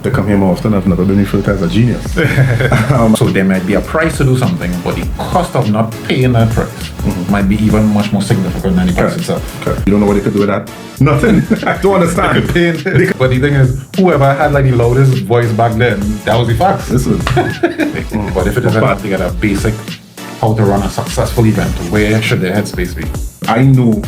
They come here more often. I've never been referred to as a genius. So there might be a price to do something, but the cost of not paying that price might be even much more significant than the price itself. Okay. You don't know what they could do with that? Nothing. I don't understand. But the thing is, whoever had like the loudest voice back then, that was the fact. Listen. But if it is about to get a basic how to run a successful event, where should their headspace be? I know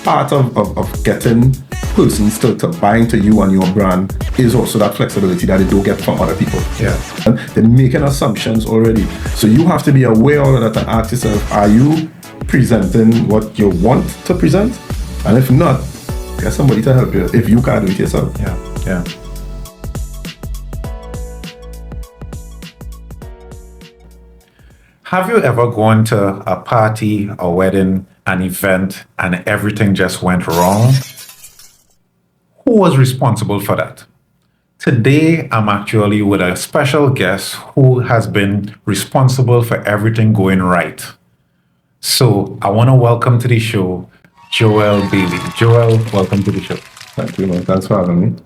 part of getting persons to buy into you and your brand is also that flexibility that they don't get from other people. Yeah. And they're making assumptions already. So you have to be aware of that and ask yourself, are you presenting what you want to present? And if not, get somebody to help you if you can't do it yourself. Yeah. Have you ever gone to a party, a wedding, an event, and everything just went wrong? Who was responsible for that? Today, I'm actually with a special guest who has been responsible for everything going right. So I want to welcome to the show, Joel Bayley. Joel, welcome to the show. Thank you, man. Thanks for having me.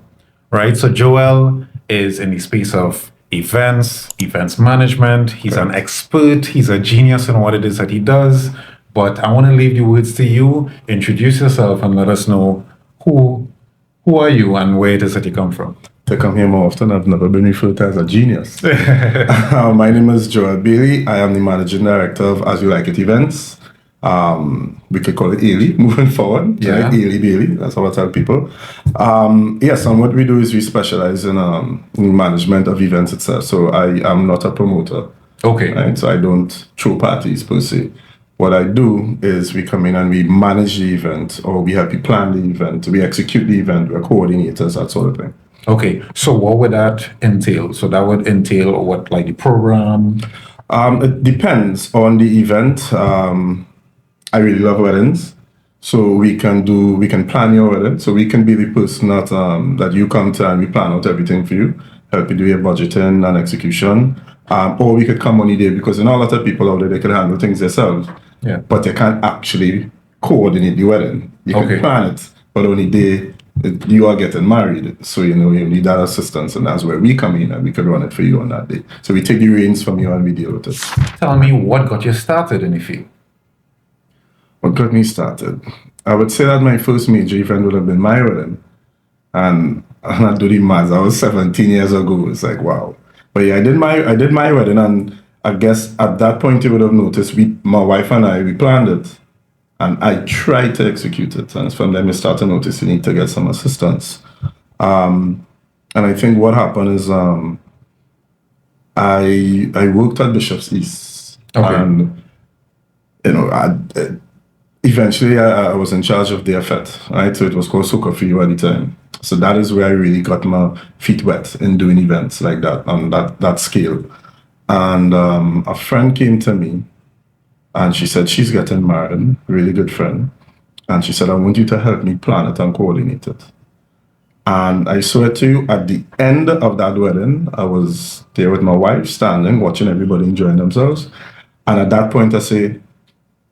Right, so Joel is in the space of events management. He's an expert. He's a genius in what it is that he does. But I want to leave the words to you. Introduce yourself and let us know who are you and where it is that you come from. They come here more often. I've never been referred to as a genius. My name is Joel Bayley. I am the managing director of As You Like It Events. We could call it Ayli moving forward. Yeah. Right? Ayli Bayley. That's how I tell people. Yes, and what we do is we specialize in management of events itself. So I am not a promoter. Okay. Right? So I don't throw parties per se. What I do is we come in and we manage the event, or we help you plan the event, we execute the event, we're coordinators, that sort of thing. Okay, so what would that entail? So that would entail what, like the program? It depends on the event. I really love weddings, so we can plan your wedding. So we can be the person that you come to and we plan out everything for you, help you do your budgeting and execution. Or we could come on the day, because a lot of people out there, they can handle things themselves. Yeah. But they can't actually coordinate the wedding. You can plan it, but on the day you are getting married, so you need that assistance, and that's where we come in and we can run it for you on that day. So we take the reins from you and we deal with it. Tell me what got you started in the field. What got me started? I would say that my first major event would have been my wedding. And I do the maths, I was 17 years ago. It's like, wow. But yeah, I did my wedding, and I guess at that point you would have noticed my wife and I, we planned it. And I tried to execute it. And from then we started to notice you need to get some assistance. And I think what happened is I worked at Bishop's East. Okay. And, eventually I was in charge of their fete, right? So it was called Soccer for You at the time. So that is where I really got my feet wet in doing events like that, on that scale. And a friend came to me, and she said she's getting married, really good friend. And she said, I want you to help me plan it and coordinate it. And I swear to you, at the end of that wedding, I was there with my wife, standing, watching everybody enjoying themselves. And at that point, I say,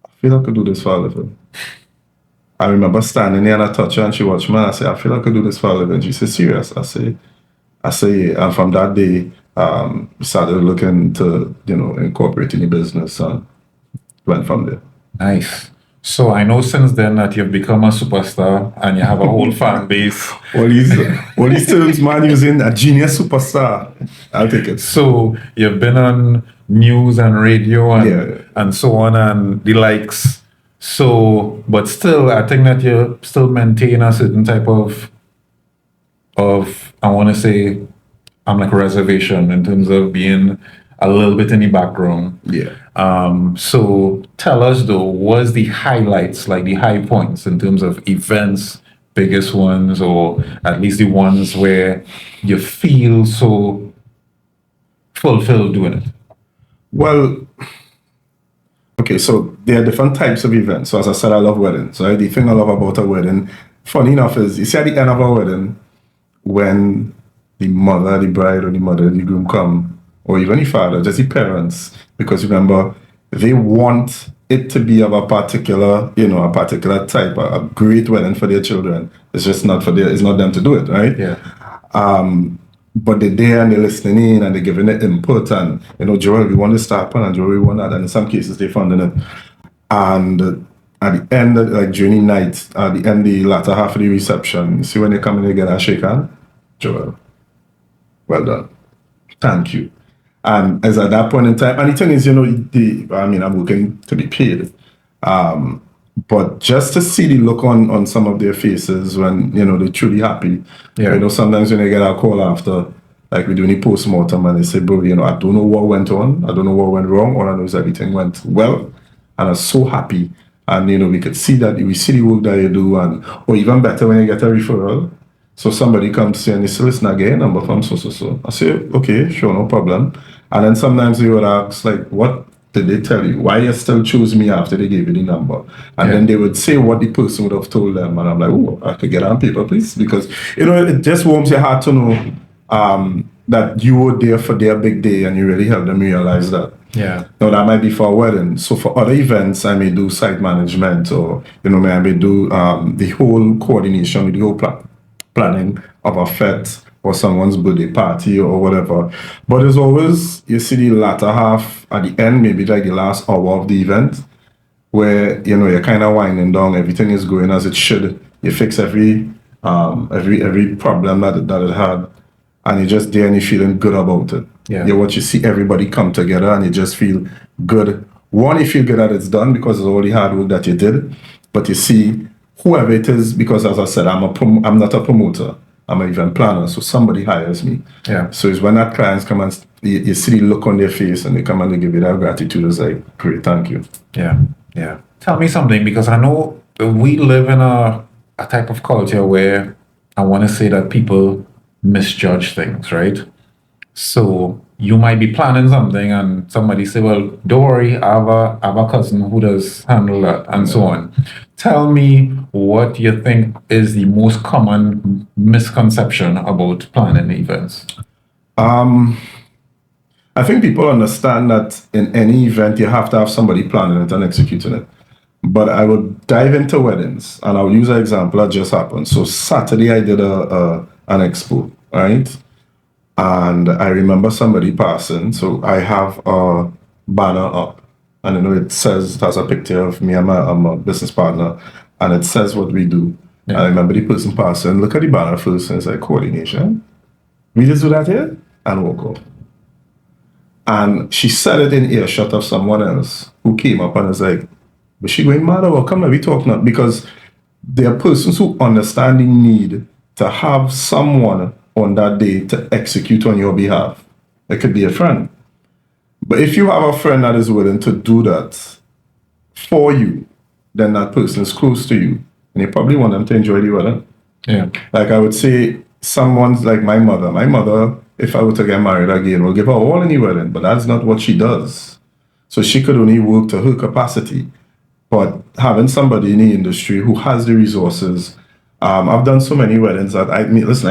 I feel I could do this for a living. I remember standing there and I touched her and she watched me and I said, I feel I could do this for a living. She said, serious? I say, yeah. And from that day, started looking to, incorporating the business and went from there. Nice. So I know since then that you've become a superstar and you have a whole fan base. All these terms, man, using a genius superstar. I'll take it. So you've been on news and radio and so on and the likes. So, but still, I think that you still maintain a certain type of I want to say, reservation in terms of being a little bit in the background. Yeah. So tell us though, what's the highlights, like the high points in terms of events, biggest ones, or at least the ones where you feel so fulfilled doing it? Well, okay, so there are different types of events. So as I said, I love weddings. Right? The thing I love about a wedding, funny enough, is you see at the end of a wedding, when the mother, the bride, or the mother, the groom come, or even the father, just the parents, because remember, they want it to be of a particular type, a great wedding for their children. It's just not it's not them to do it, right? Yeah. but they're there and they're listening in and they're giving it input and, Joel, we want this to happen and Joel, we want that. And in some cases, they're funding it. And at the end, like during the night, at the end, the latter half of the reception, you see when they come in, they get a shake hand. Joel, well done. Thank you. And as at that point in time, and the thing is, I'm looking to be paid. But just to see the look on some of their faces when, they're truly happy. Yeah. Sometimes when they get a call after, like we do any post-mortem and they say, bro, I don't know what went on. I don't know what went wrong. All I know is everything went well. And I'm so happy. And, we could see that, we see the work that you do. And, or even better when you get a referral. So somebody comes to you and they say, listen, I get a number from so. I say, okay, sure, no problem. And then sometimes they would ask, like, what did they tell you? Why you still choose me after they gave you the number? And then they would say what the person would have told them. And I'm like, oh, I could get on paper, please. Because, it just warms your heart to know that you were there for their big day and you really helped them realize that. Yeah. Now, that might be for a wedding. So for other events, I may do site management or, I may do the whole coordination with the whole planning of a fete or someone's birthday party or whatever. But there's always, you see the latter half at the end, maybe like the last hour of the event, where, you're kind of winding down, everything is going as it should. You fix every problem that it had, and you're just there and you're feeling good about it. Yeah. You see everybody come together and you just feel good. One, you feel good that it's done because it's all the hard work that you did, but you see whoever it is, because as I said, I'm not a promoter, I'm an event planner, so somebody hires me. Yeah. So it's when that clients come and you see the look on their face and they come and they give you that gratitude, it's like, great, thank you. Yeah. Yeah. Tell me something, because I know we live in a type of culture where I want to say that people misjudge things, right? So you might be planning something and somebody say, well, don't worry, I have a cousin who does handle that, and so on. Tell me what you think is the most common misconception about planning events. I think people understand that in any event, you have to have somebody planning it and executing it. But I would dive into weddings, and I'll use an example that just happened. So Saturday, I did an expo, right? And I remember somebody passing, so I have a banner up, and it has a picture of me and my business partner, and it says what we do. Yeah. I remember the person passing, look at the banner first, and it's like, coordination. We just do that here? And walk off. And she said it in earshot of someone else who came up and was like, was she going mad or come let me talk now? Because there are persons who understand the need to have someone on that day to execute on your behalf. It could be a friend. But if you have a friend that is willing to do that for you, then that person is close to you. And you probably want them to enjoy the wedding. Yeah. Like I would say, someone's like my mother. My mother, if I were to get married again, will give her all in the wedding, but that's not what she does. So she could only work to her capacity. But having somebody in the industry who has the resources, I've done so many weddings that I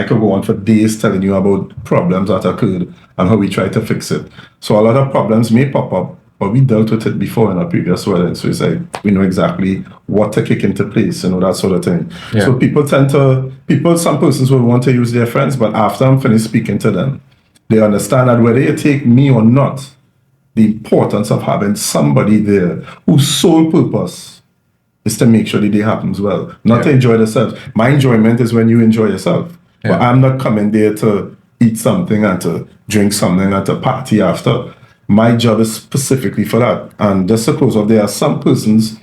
could go on for days telling you about problems that occurred and how we try to fix it. So a lot of problems may pop up, but we dealt with it before in our previous wedding. So it's like, we know exactly what to kick into place, that sort of thing. Yeah. So some persons will want to use their friends, but after I'm finished speaking to them, they understand that whether you take me or not, the importance of having somebody there whose sole purpose is to make sure the day happens well, not to enjoy themselves. My enjoyment is when you enjoy yourself. Yeah. But I'm not coming there to eat something and to drink something and to party after. My job is specifically for that. And just suppose there are some persons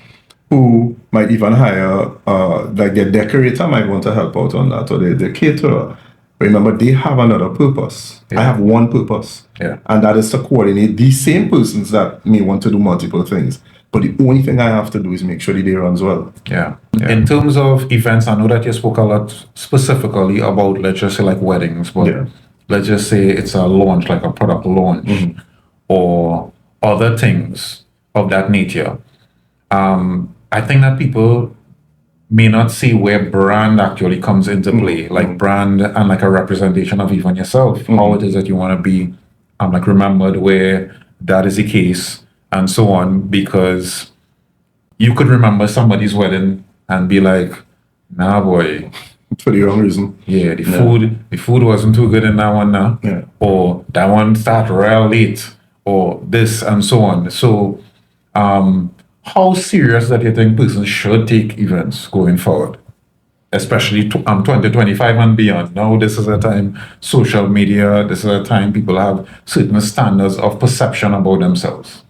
who might even hire, like their decorator might want to help out on that, or their caterer. Remember, they have another purpose. Yeah. I have one purpose. Yeah. And that is to coordinate these same persons that may want to do multiple things. But the only thing I have to do is make sure the day runs well. Yeah. In terms of events, I know that you spoke a lot specifically about, let's just say, like weddings, but let's just say it's a launch, like a product launch, or other things of that nature. I think that people may not see where brand actually comes into play, like brand and like a representation of even yourself, how it is that you want to be like remembered, where that is the case, and so on, because you could remember somebody's wedding and be like, nah boy, for the wrong reason. Yeah, the food wasn't too good in that one now. Yeah. Or that one start real late, or this and so on. So how serious that you think persons should take events going forward? Especially 2025 and beyond. Now this is a time social media, this is a time people have certain standards of perception about themselves.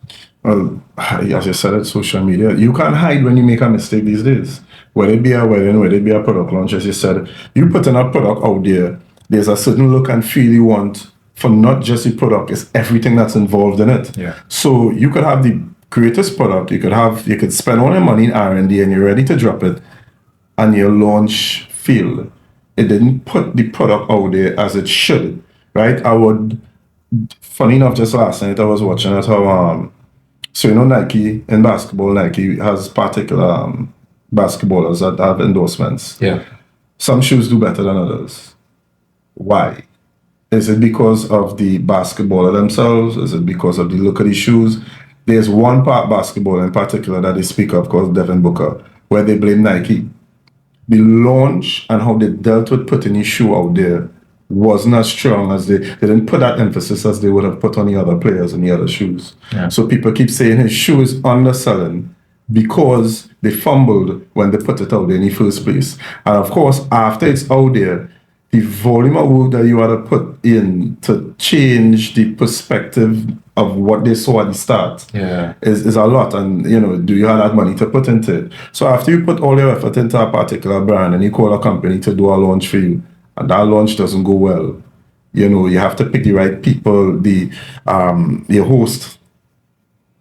Well, as you said, it's social media. You can't hide when you make a mistake these days. Whether it be a wedding, whether it be a product launch, as you said, you putting a product out there, there's a certain look and feel you want for not just the product, it's everything that's involved in it. Yeah. So you could have the greatest product, you could spend all your money in R&D and you're ready to drop it, and your launch failed. It didn't put the product out there as it should, right? Funny enough, just last night I was watching it how so Nike in basketball, Nike has particular basketballers that have endorsements. Yeah. Some shoes do better than others. Why? Is it because of the basketballer themselves? Is it because of the look of the shoes? There's one part basketball in particular that they speak of called Devin Booker, where they blame Nike. The launch and how they dealt with putting the shoe out there wasn't as strong as they didn't put that emphasis as they would have put on the other players and the other shoes. Yeah. So people keep saying his shoe is underselling because they fumbled when they put it out there in the first place. And of course, after it's out there, the volume of work that you had to put in to change the perspective of what they saw at the start is a lot. And, do you have that money to put into it? So after you put all your effort into a particular brand and you call a company to do a launch for you, and that launch doesn't go well, you have to pick the right people, the host.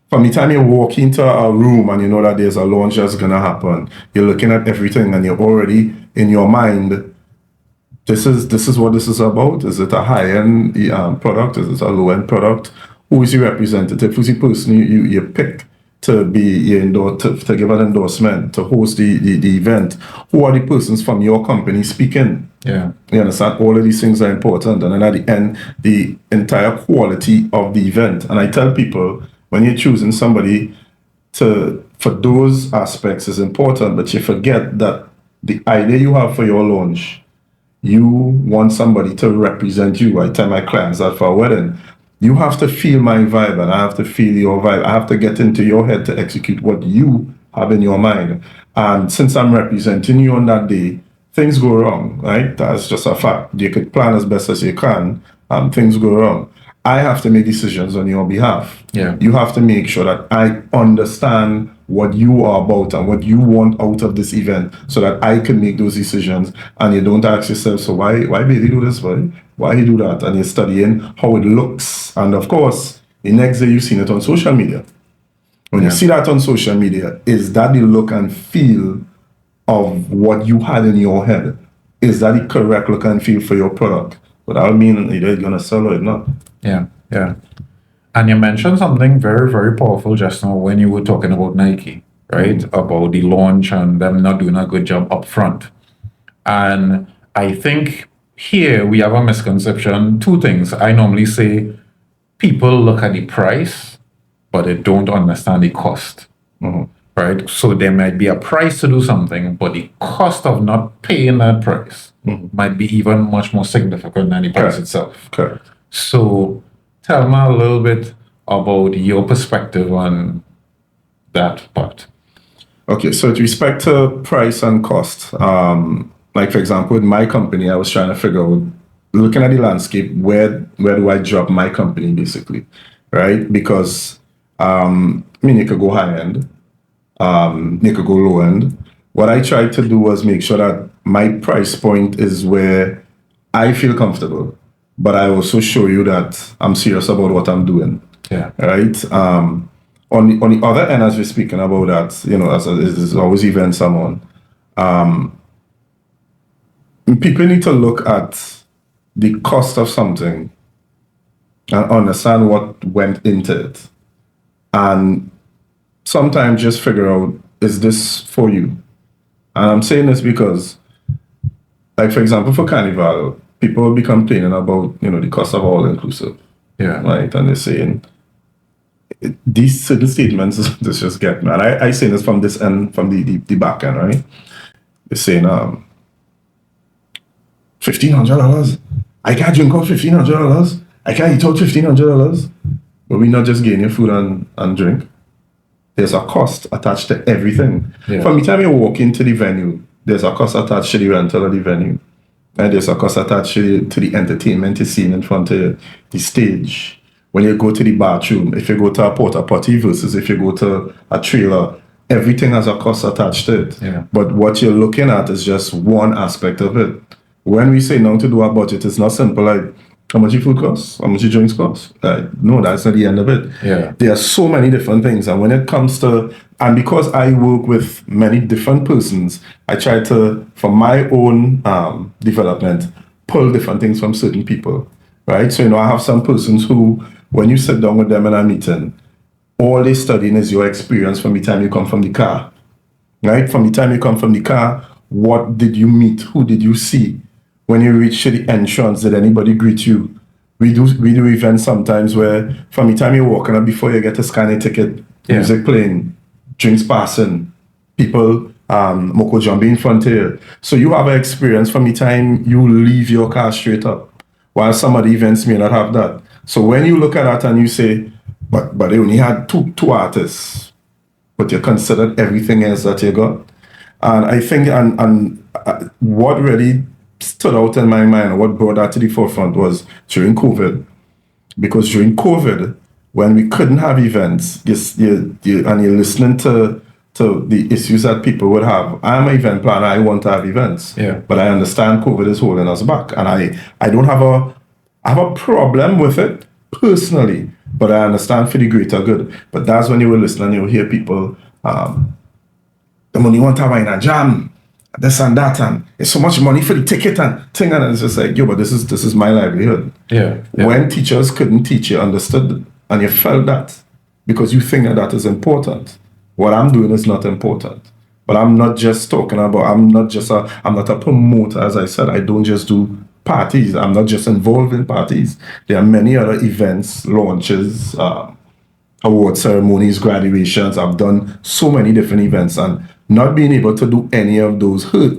From the time you walk into a room and you know that there's a launch that's going to happen, you're looking at everything and you're already in your mind, this is what this is about. Is it a high-end product? Is it a low-end product? Who is your representative? Who's the person you pick to be to give an endorsement, to host the event? Who are the persons from your company speaking? Yeah. You understand? All of these things are important. And then at the end, the entire quality of the event. And I tell people, when you're choosing somebody for those aspects is important, but you forget that the idea you have for your launch, you want somebody to represent you. I tell my clients that for a wedding, you have to feel my vibe and I have to feel your vibe. I have to get into your head to execute what you have in your mind. And since I'm representing you on that day, things go wrong, right? That's just a fact. You could plan as best as you can, things go wrong. I have to make decisions on your behalf. Yeah. You have to make sure that I understand what you are about and what you want out of this event so that I can make those decisions. And you don't ask yourself, so why Bayley do this? Why he do that? And you're studying how it looks. And of course, the next day you've seen it on social media. When you see that on social media, is that the look and feel of what you had in your head? Is that the correct look and feel for your product? But that would mean either it's going to sell or it's not. Yeah. And you mentioned something very, very powerful just now when you were talking about Nike, right? Mm-hmm. About the launch and them not doing a good job up front. And I think here we have a misconception. Two things. I normally say people look at the price, but they don't understand the cost. Mm-hmm. Right? So there might be a price to do something, but the cost of not paying that price might be even much more significant than the price itself. Correct. So tell me a little bit about your perspective on that part. Okay, so with respect to price and cost, like for example, with my company, I was trying to figure out, looking at the landscape, where do I drop my company basically, right? Because you could go high end, you could go low end. What I tried to do was make sure that my price point is where I feel comfortable, but I also show you that I'm serious about what I'm doing. Yeah. Right. On the other end, as we're speaking about that, as there's always events I'm on. People need to look at the cost of something and understand what went into it, and sometimes just figure out, is this for you? And I'm saying this because, like for example, for Carnival, people will be complaining about the cost of all inclusive. Yeah. Right, and they're saying these certain statements this just get me. And I say this from this end, from the back end, right? They're saying $1,500. I can't drink out $1,500. I can't eat out $1,500. But we not just getting your food and drink. There's a cost attached to everything. Yeah. From the time you walk into the venue, there's a cost attached to the rental of the venue. And there's a cost attached to the entertainment you're seeing in front of the stage. When you go to the bathroom, if you go to a porta potty versus if you go to a trailer, everything has a cost attached to it. Yeah. But what you're looking at is just one aspect of it. When we say now to do a budget, it's not simple like how much your food costs, how much your drinks cost. No, that's not the end of it. Yeah. There are so many different things. And when it comes to, and because I work with many different persons, I try to, for my own development, pull different things from certain people, right? So, I have some persons who, when you sit down with them in a meeting, all they're studying is your experience from the time you come from the car, right? From the time you come from the car, what did you meet? Who did you see? When you reach the entrance, did anybody greet you? We do events sometimes where from the time you're walking up before you get to scan a ticket, music playing, drinks passing, people moko jumping in front of you. So you have an experience from the time you leave your car straight up, while some of the events may not have that. So when you look at that and you say, but they only had two artists, but you considered everything else that you got. And I think what really stood out in my mind, what brought that to the forefront was during COVID. Because during COVID, when we couldn't have events, and you're listening to the issues that people would have. I'm an event planner, I want to have events. Yeah. But I understand COVID is holding us back. And I don't have I have a problem with it personally, but I understand for the greater good. But that's when you will listen and you'll hear people, the money want to have in a jam, this and that, and it's so much money for the ticket and thing, and it's just like, yo, but this is my livelihood. Yeah. When teachers couldn't teach, you understood and you felt that because you think that is important. What I'm doing is not important. But I'm not just talking about, I'm not a promoter, as I said. I don't just do parties. I'm not just involved in parties. There are many other events, launches, award ceremonies, graduations. I've done so many different events, and not being able to do any of those hurt.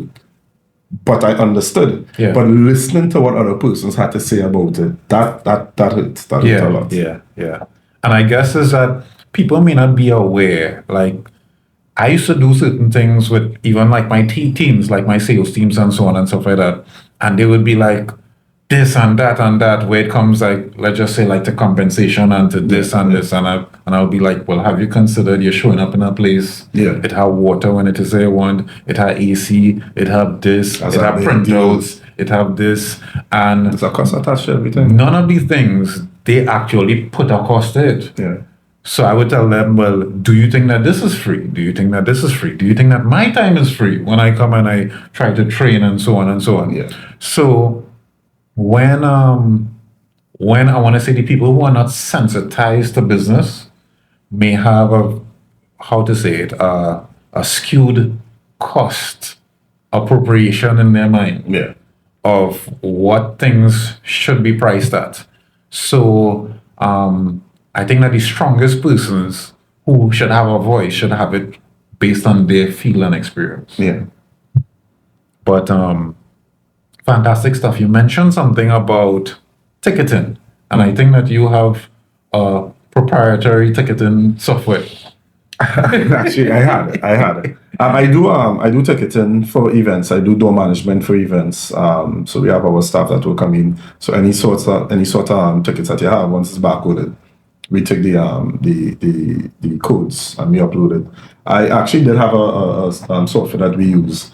But I understood. Yeah. But listening to what other persons had to say about it, that hurt. That hurt a lot. Yeah. And I guess is that people may not be aware. Like, I used to do certain things with even like my teams, like my sales teams and so on and stuff like that. And they would be like, this and that, where it comes like, let's just say like to compensation and to this and this. And I'll be like, well, have you considered you're showing up in a place? Yeah. It had water when it is there one, it had AC, it had this, That's it a had big printouts, it had this. And There's a cost attached to everything. none of these things, they actually put a cost to it. Yeah. So I would tell them, well, do you think that this is free? Do you think that this is free? Do you think that my time is free when I come and I try to train and so on and so on? Yeah. So when I want to say the people who are not sensitized to business may have a skewed cost appropriation in their mind Yeah. of what things should be priced at. So I think that the strongest persons who should have a voice should have it based on their feel and experience. Yeah. But fantastic stuff. You mentioned something about ticketing, and I think that you have a proprietary ticketing software. Actually, I had it. I do ticketing for events. I do door management for events. So we have our staff that will come in. So any sort of tickets that you have, once it's barcoded, we take the codes and we upload it. I actually did have a software that we use.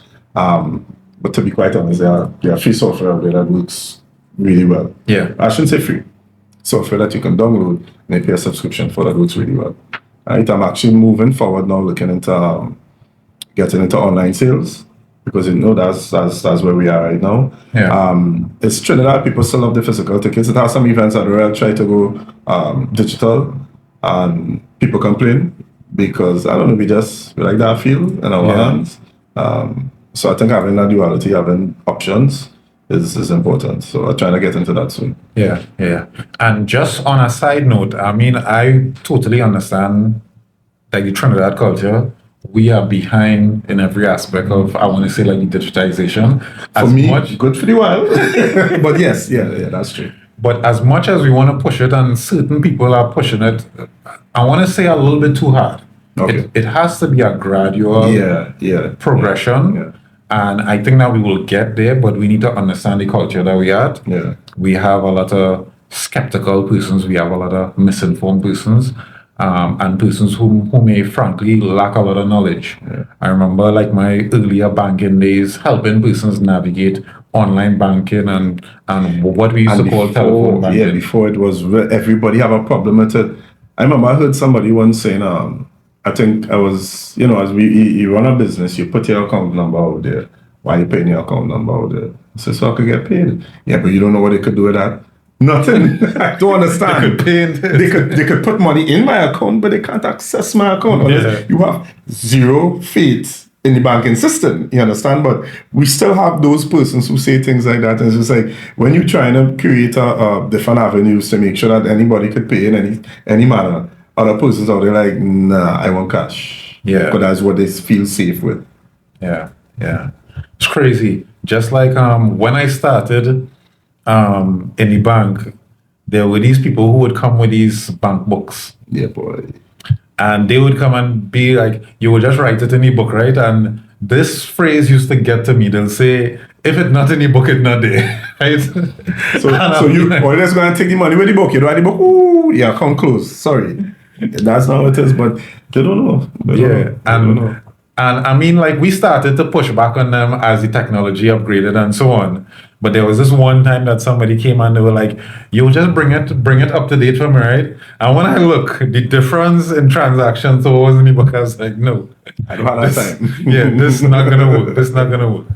But to be quite honest, there are free software out there that works really well. Yeah. I shouldn't say free. Software that you can download and you pay a subscription for that works really well. Right, I'm actually moving forward now, looking into getting into online sales because that's where we are right now. Yeah. It's Trinidad. People still love the physical tickets. It has some events that are try to go digital, and people complain because I don't know, we like that feel in our hands. So I think having that duality, having options is important. So I'm trying to get into that soon. Yeah. And just on a side note, I mean, I totally understand like the Trinidad culture we are behind in every aspect of, I want to say, like digitization. For me, good for the while. But yes, yeah, that's true. But as much as we want to push it, and certain people are pushing it, I want to say a little bit too hard. Okay. It has to be a gradual progression. Yeah. And I think that we will get there, but we need to understand the culture that we had. Yeah. We have a lot of skeptical persons. We have a lot of misinformed persons. And persons who may frankly lack a lot of knowledge. Yeah. I remember like my earlier banking days helping persons navigate online banking and what we used to call telephone banking. Yeah, before it was everybody have a problem with it. I remember I heard somebody once saying, I think I was, as you run a business, you put your account number out there. Why you paying your account number out there? I said, so I could get paid. Yeah, but you don't know what they could do with that. Nothing. I don't understand. They could put money in my account, but they can't access my account. Yeah. You have zero faith in the banking system. You understand? But we still have those persons who say things like that. And it's just like when you're trying to create different avenues to make sure that anybody could pay in any manner, other persons out there like, nah, I want cash. Yeah. Because that's what they feel safe with. Yeah. It's crazy. Just like when I started in the bank, there were these people who would come with these bank books. Yeah, boy. And they would come and be like, you would just write it in the book, right? And this phrase used to get to me. They'll say, if it's not in the book, it's not there. Right? So you always going to take the money with the book. You don't have the book, ooh, yeah, account closed. Sorry. That's not what it is, but they don't know. They don't know. And I mean, like, we started to push back on them as the technology upgraded and so on. But there was this one time that somebody came and they were like, "You just bring it up to date for me, right?" And when I look, the difference in transactions to what was in the book, I was like, "No, I don't have that time." Yeah, this is not gonna work. This is not gonna work.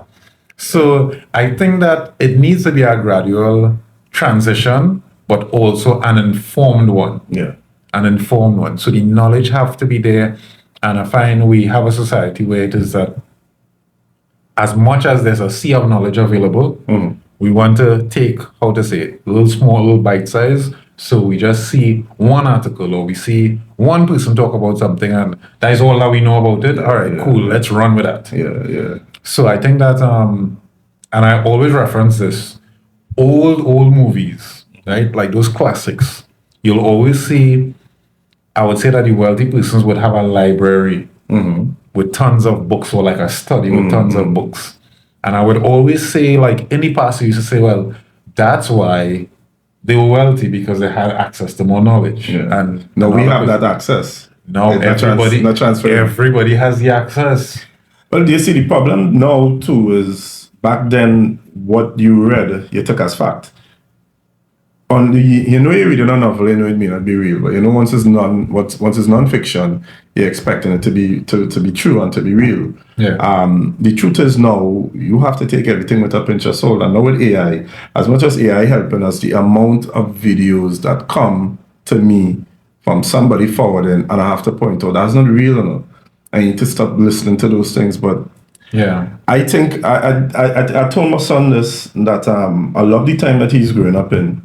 So I think that it needs to be a gradual transition, but also an informed one. Yeah, an informed one. So the knowledge have to be there. And I find we have a society where it is that as much as there's a sea of knowledge available, we want to take, little bite size. So we just see one article or we see one person talk about something and that is all that we know about it. All right, cool, let's run with that. Yeah. So I think that, and I always reference this, old movies, right? Like those classics. You'll always see, I would say that the wealthy persons would have a library with tons of books, or like a study with tons of books. And I would always say, like in the past, I used to say, well, that's why they were wealthy, because they had access to more knowledge. Yeah. And now we have that access. Now everybody has the access. Well, do you see the problem now too is back then what you read, you took as fact. You're reading a novel, it may not be real, but once it's non-fiction, you're expecting it to be true and to be real. Yeah. The truth is now you have to take everything with a pinch of salt. And now with AI, as much as AI helping us, the amount of videos that come to me from somebody forwarding, and I have to point out that's not real enough. I need to stop listening to those things. But yeah, I think I told my son this, that I love the time that he's growing up in.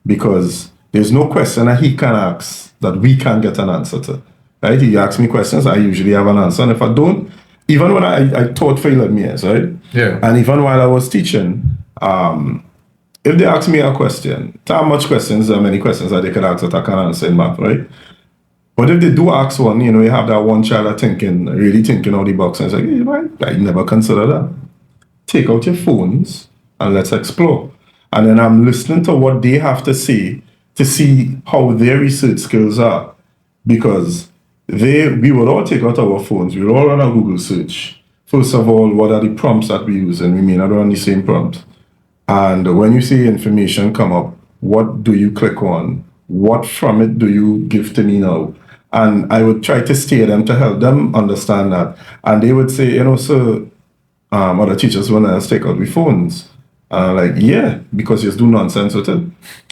Because there's no question that he can ask that we can't get an answer to. Right? He asks me questions, I usually have an answer. And if I don't, even when I taught for 11 years, right? Yeah. And even while I was teaching, if they ask me a question, how many questions that they could ask that I can answer in math, right? But if they do ask one, you have that one child that really thinking out the box, and it's like, hey, I never consider that. Take out your phones and let's explore. And then I'm listening to what they have to say to see how their research skills are. Because we would all take out our phones, we would all run a Google search. First of all, what are the prompts that we use? And we may not run the same prompt. And when you see information come up, what do you click on? What from it do you give to me now? And I would try to steer them to help them understand that. And they would say, sir, other teachers want us take out the phones. Like, yeah, because you just do nonsense with it.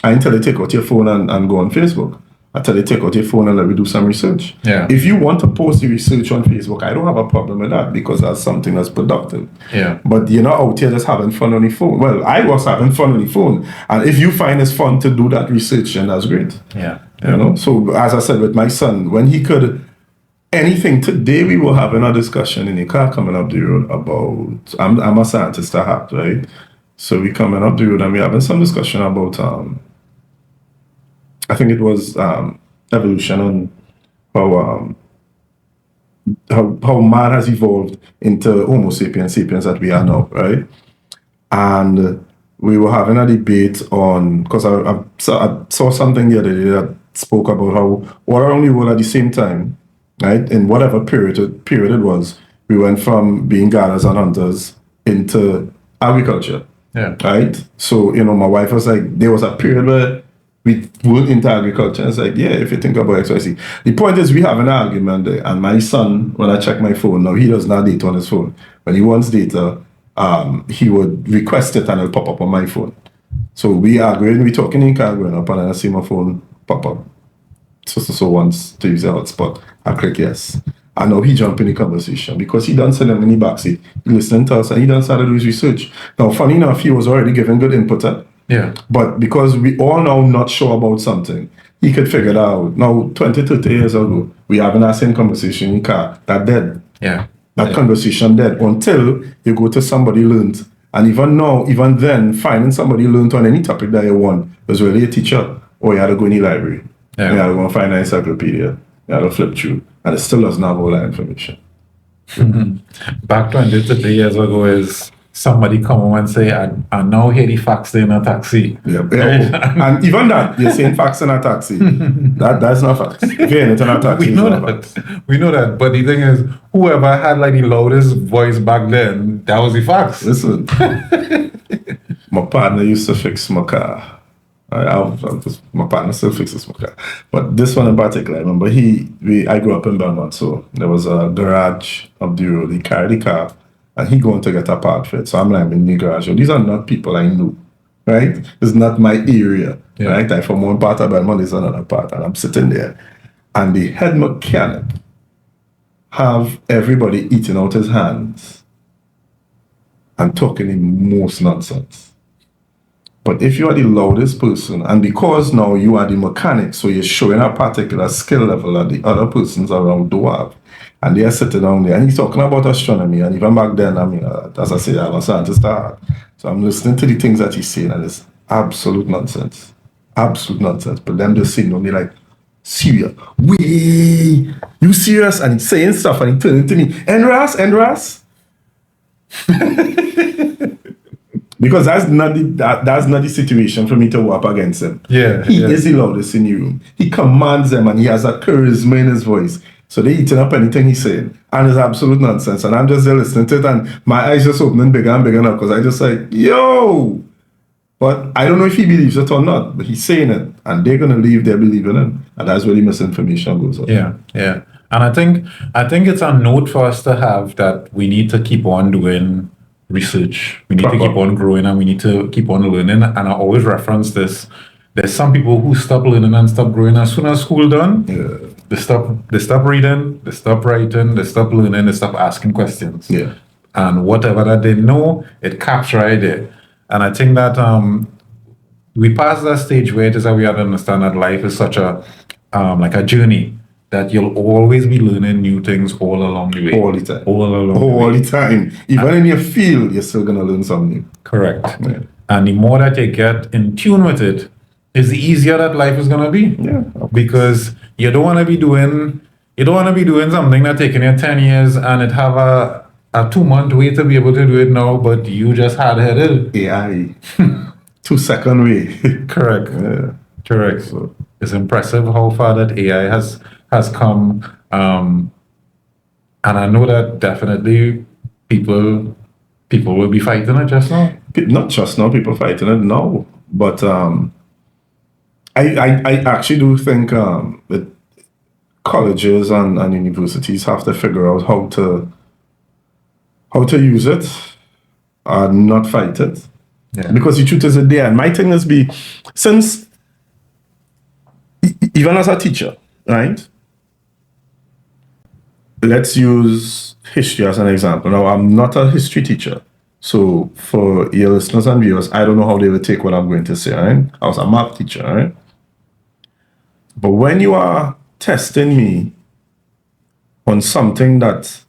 I until they take out your phone and go on Facebook. Until they take out your phone and let me do some research. Yeah. If you want to post the research on Facebook, I don't have a problem with that because that's something that's productive. Yeah. But you're not out here just having fun on the phone. Well, I was having fun on the phone. And if you find it's fun to do that research, then that's great. Yeah. So as I said with my son, when he could anything. Today we were having a discussion in the car coming up the road about, I'm a scientist at heart, right? So we coming up the road and we having some discussion about, I think it was evolution and how, how man has evolved into Homo sapiens sapiens that we are now, right? And we were having a debate on, because I saw something the other day that spoke about how all around the world at the same time, right, in whatever period it was, we went from being gatherers and hunters into agriculture. Yeah. Right? So, my wife was like, there was a period where we went into agriculture. And it's like, yeah, if you think about XYZ. The point is, we have an argument there. And my son, when I check my phone, now he does not data on his phone. When he wants data, he would request it and it'll pop up on my phone. So we arguing, we talking in car growing up, and I see my phone pop up. So once to use the hotspot, I click yes. And now he jump in the conversation because he done sit them in the backseat. He listening to us and he done started his research. Now, funny enough, he was already giving good input. Yeah. But because we all now not sure about something, he could figure it out. Now, 20, 30 years ago, we having that same conversation in the car. That dead. Yeah. That conversation dead until you go to somebody learned. And even now, even then, finding somebody learned on any topic that you want was really a teacher, or you had to go in the library. Yeah. You had to go and find an encyclopedia. You had to flip through. And it still doesn't have all that information. Back 20, 30 years ago is somebody come home and say, I now hear the facts in a taxi. Yeah. And even that, you're saying facts in a taxi. That's not facts. If you're hearing it in a taxi, We know that. We know that. But the thing is, whoever had like the loudest voice back then, that was the facts. Listen, my partner used to fix my car. My partner still fixes my car. But this one in particular, I remember I grew up in Belmont, so there was a garage up the road. He carried the car and he going to get a part for it. So I'm like in the garage. These are not people I know, right? It's not my area, right? I'm from one part of Belmont, there's another part. And I'm sitting there. And the head mechanic have everybody eating out his hands and talking in most nonsense. But if you are the loudest person, and because now you are the mechanic, so you're showing a particular skill level that the other persons around do have, and they are sitting down there, and he's talking about astronomy, and even back then, I mean, as I say, I'm a scientist at heart. So I'm listening to the things that he's saying, and it's absolute nonsense. Absolute nonsense. But them just saying, only like, serious. Wait, you serious? And he's saying stuff, and he turning to me, Enras? Because that's not the situation for me to go up against him. Yeah, he is the loudest in the room. He commands them and he has a charisma in his voice. So they eating up anything he's saying. And it's absolute nonsense. And I'm just there listening to it and my eyes just opening bigger and bigger now because I just like, yo! But I don't know if he believes it or not, but he's saying it. And they're going to leave their believing it. And that's where the misinformation goes on. Yeah. And I think it's a note for us to have that we need to keep on doing research. We need to keep on growing and we need to keep on learning. And I always reference this. There's some people who stop learning and stop growing as soon as school done. Yeah. They stop reading, they stop writing, they stop learning, they stop asking questions. Yeah. And whatever that they know, it caps right there. And I think that we passed that stage where it is that we have to understand that life is such a like a journey, that you'll always be learning new things all along the way. All the time. All the time. Even in your field, you're still going to learn something new. Correct. Yeah. And the more that you get in tune with it, is the easier that life is going to be. Yeah. Because you don't want to be doing something that taking you 10 years and it have a 2-month way to be able to do it now, but you just had headed. AI. 2-second way. Correct. Yeah. Correct. So it's impressive how far that AI has come. And I know that definitely people will be fighting it just now. Not just now, people fighting it now. But I actually do think that colleges and universities have to figure out how to use it and not fight it. Yeah. Because the truth is that there. And my thing is since even as a teacher, right? Let's use history as an example. Now, I'm not a history teacher. So for your listeners and viewers, I don't know how they will take what I'm going to say, right? I was a math teacher, right? But when you are testing me on something that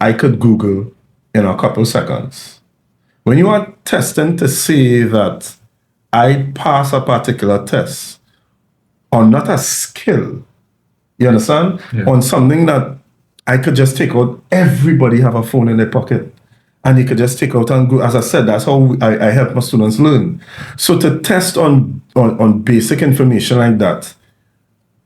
I could Google in a couple seconds. When you are testing to say that I pass a particular test on not a skill, you understand? Yeah. On something that I could just take out. Everybody have a phone in their pocket. And you could just take out and go. As I said, that's how I help my students learn. So to test on basic information like that,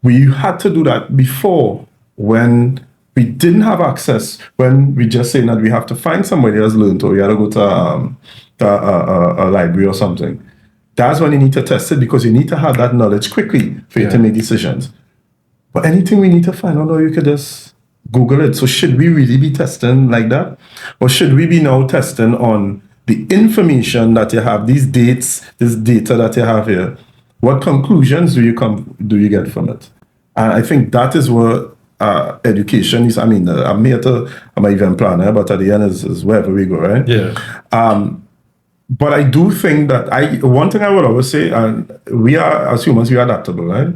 we had to do that before when we didn't have access, when we just saying that we have to find somebody else learned or we had to go to a library or something. That's when you need to test it because you need to have that knowledge quickly for you to make decisions. But anything we need to find out, you could just Google it. So should we really be testing like that? Or should we be now testing on the information that you have, these dates, this data that you have here? What conclusions do you get from it? And I think that is what education is. I mean, I'm an event planner, but at the end is wherever we go, right? Yeah. But I do think that one thing I would always say, and we are, as humans, we are adaptable, right?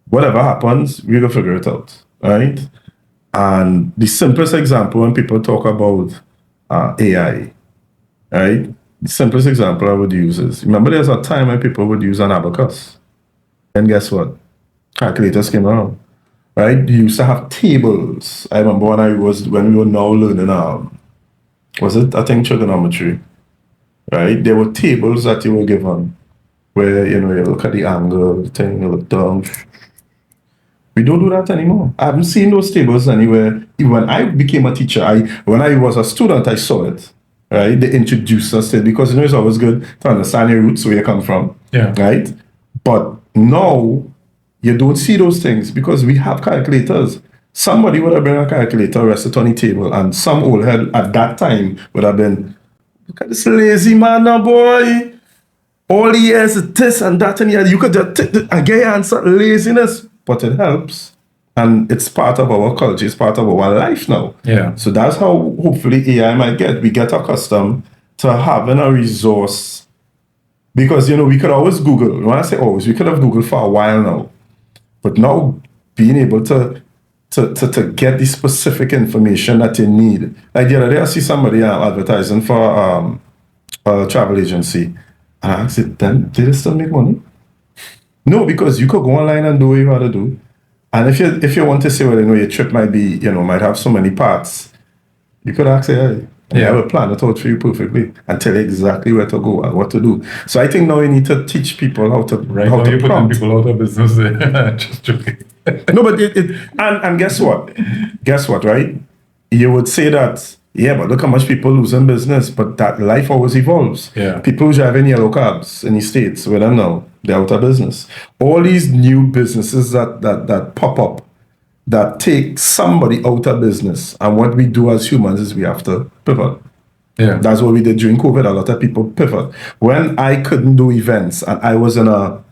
Whatever happens, we're going to figure it out, right? And the simplest example when people talk about AI, right? The simplest example I would use is, remember there's a time when people would use an abacus. And guess what? Calculators came around, right? You used to have tables. I remember when we were now learning, I think trigonometry, right? There were tables that you were given where, you look at the angle, the thing, you look down. We don't do that anymore. I haven't seen those tables anywhere. When I became a teacher, when I was a student, I saw it, right? They introduced us to it because, it's always good to understand your roots, where you come from, right? But now, you don't see those things because we have calculators. Somebody would have bring a calculator, rest it on the table, and some old head at that time would have been, look at this lazy man now, boy. All he has is this and that, and you could just get your answer. Laziness, but it helps. And it's part of our culture, it's part of our life now. Yeah. So that's how hopefully AI might get. We get accustomed to having a resource because, we could always Google. When I say always, we could have Googled for a while now. But now being able to get the specific information that you need. Like the other day, I see somebody advertising for a travel agency. And I asked them, did they still make money? No, because you could go online and do what you want to do. And if you want to say, well, your trip might be, might have so many parts, you could ask AI. And I will plan it out for you perfectly and tell you exactly where to go and what to do. So I think now you need to teach people how to how to prompt. People out of business. Just joking. No, but and guess what? Guess what, right? You would say that, but look how much people lose in business, but that life always evolves. Yeah. People driving yellow cabs in the States, with them now, they're out of business. All these new businesses that pop up, that take somebody out of business. And what we do as humans is we have to pivot. Yeah. That's what we did during COVID. A lot of people pivot. When I couldn't do events and I was in a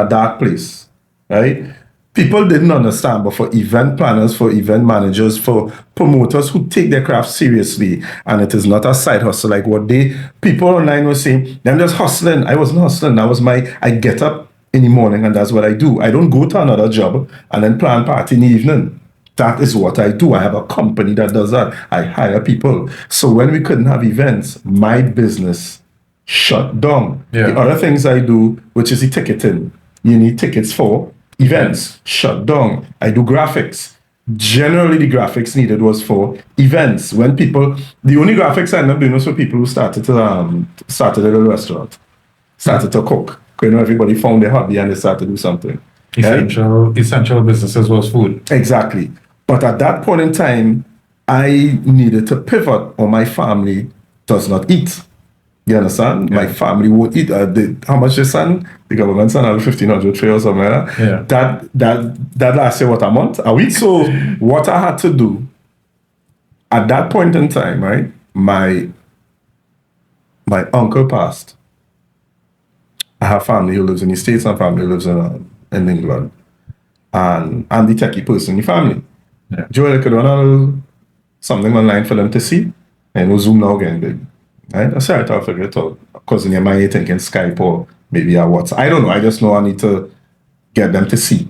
dark place, right? People didn't understand, but for event planners, for event managers, for promoters who take their craft seriously, and it is not a side hustle like what people online were saying, they're just hustling. I wasn't hustling. That was I get up in the morning and that's what I do. I don't go to another job and then plan party in the evening. That is what I do. I have a company that does that. I hire people. So when we couldn't have events, my business shut down. Yeah. The other things I do, which is the ticketing, you need tickets for events, shut down. I do graphics. Generally, the graphics needed was for events. When people, the only graphics I ended up doing was for people who started at a restaurant, started to cook. Everybody found their hobby and they started to do something. Essential businesses was food. Exactly. But at that point in time, I needed to pivot or my family does not eat. You understand? Yeah. My family won't eat. How much they send? The government send out 1,500 tray or something like that. Yeah. That lasted a month, a week. So what I had to do at that point in time, right? My uncle passed. I have family who lives in the States and family who lives in England. And I'm the techie person in the family. Yeah. Joel could run something online for them to see. And we'll Zoom now again big. Right? I said I'll figure it out. Because in your mind you're thinking Skype or maybe a WhatsApp. I don't know. I just know I need to get them to see.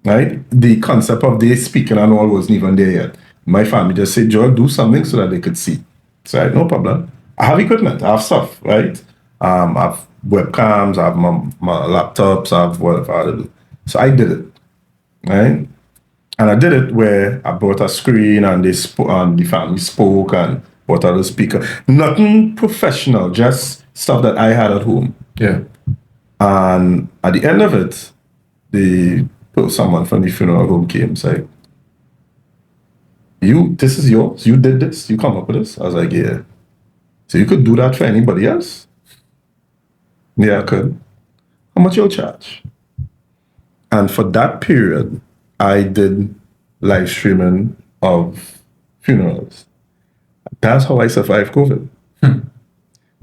right? The concept of they speaking and all wasn't even there yet. My family just said, Joel, do something so that they could see. So I had no problem. I have equipment, I have stuff, right? I have webcams, I have my laptops, I have whatever I do. So I did it, right? And I did it where I brought a screen and they and the family spoke and brought out a speaker. Nothing professional, just stuff that I had at home. Yeah. And at the end of it, someone from the funeral home came and said, this is yours? You did this? You come up with this? I was like, yeah. So you could do that for anybody else? Yeah, I could. How much you'll charge? And for that period, I did live streaming of funerals. That's how I survived COVID.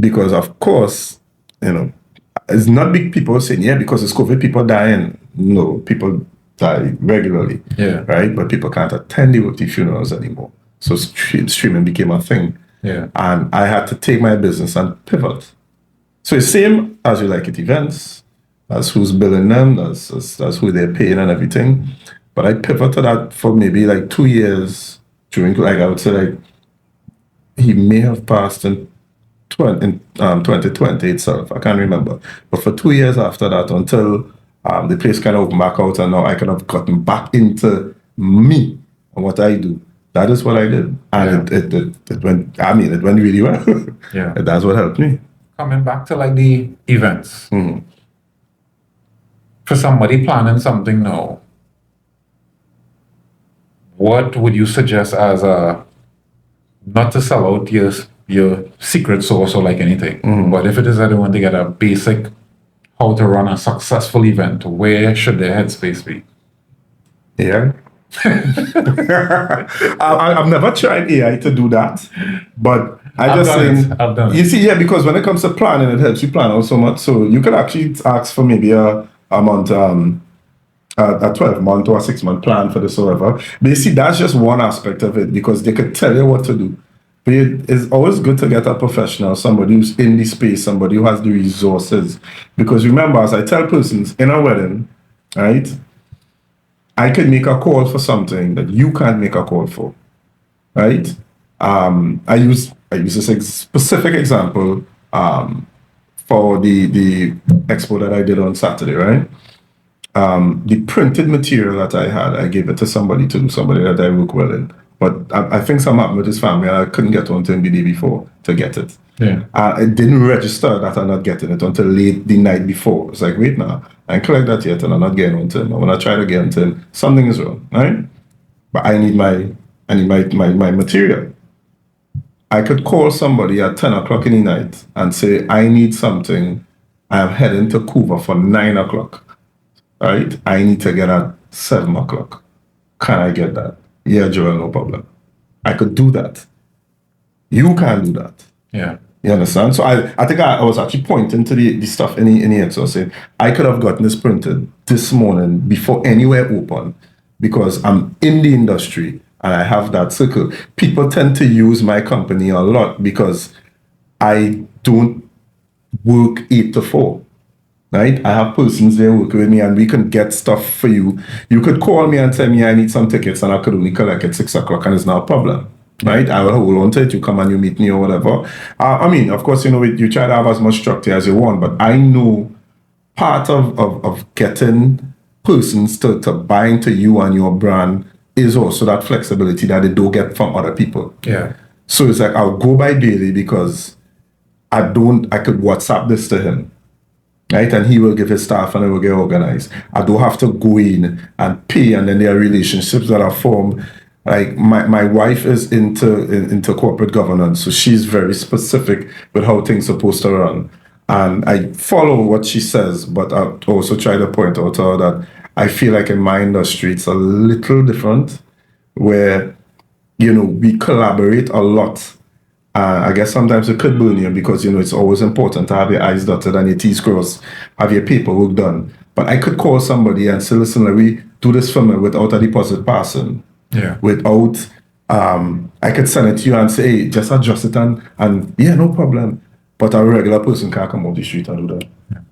Because of course, it's not big people saying, yeah, because it's COVID, people dying. No, people die regularly, Yeah. right? But people can't attend the funerals anymore. So streaming became a thing. Yeah. And I had to take my business and pivot. So it's same as you like it events, that's who's billing them, that's who they're paying and everything. But I pivoted that for maybe like 2 years during, like I would say, like he may have passed in 2020 itself. I can't remember. But for 2 years after that, until the place kind of opened back out, and now I kind of gotten back into me and what I do. That is what I did, and it went. I mean, it went really well. Yeah. That's what helped me. Coming back to like the events. Mm-hmm. For somebody planning something now, what would you suggest as a, not to sell out your secret sauce or like anything, but if it is that they want to get a basic how to run a successful event, where should their headspace be? Yeah. I've never tried AI to do that, but I've done it. You see, yeah, because when it comes to planning, it helps you plan out so much. So you could actually ask for maybe a month, a 12-month or a 6-month plan for this or whatever. But you see, that's just one aspect of it because they could tell you what to do. But it's always good to get a professional, somebody who's in the space, somebody who has the resources. Because remember, as I tell persons in a wedding, right, I can make a call for something that you can't make a call for, right? I use this specific example for the expo that I did on Saturday, right? The printed material that I had, I gave it to somebody that I work well in. But I think something happened with his family. I couldn't get on to him the day before to get it. Yeah. It didn't register that I'm not getting it until late the night before. It's like, wait now, I ain't collect that yet and I'm not getting on to him. And when I try to get on to him, something is wrong, right? But I need my material. I could call somebody at 10 o'clock in the night and say, I need something. I am heading to Cuba for 9 o'clock, right? I need to get at 7 o'clock. Can I get that? Yeah, Joel, no problem. I could do that. You can't do that. Yeah. You understand? So I think I was actually pointing to the stuff in the Excel saying, I could have gotten this printed this morning before anywhere open because I'm in the industry and I have that circle. People tend to use my company a lot because I don't work 8 to 4. Right? I have persons there working with me and we can get stuff for you. You could call me and tell me I need some tickets and I could only collect at 6 o'clock and it's not a problem. Right? I will hold on to it. You come and you meet me or whatever. I mean, of course, you try to have as much structure as you want, but I know part of getting persons to buy into you and your brand is also that flexibility that they don't get from other people. Yeah. So it's like, I'll go by Bayley because I could WhatsApp this to him. Right, and he will give his staff and it will get organized. I don't have to go in and pay, and then there are relationships that are formed. Like my wife is into corporate governance, so she's very specific with how things are supposed to run. And I follow what she says, but I also try to point out to her that I feel like in my industry it's a little different, where we collaborate a lot. I guess sometimes it could burn you because, it's always important to have your I's dotted and your T's crossed, have your paperwork done. But I could call somebody and say, listen, let me do this for me without a deposit passing. Yeah. Without, I could send it to you and say, hey, just adjust it and yeah, no problem. But a regular person can't come off the street and do that.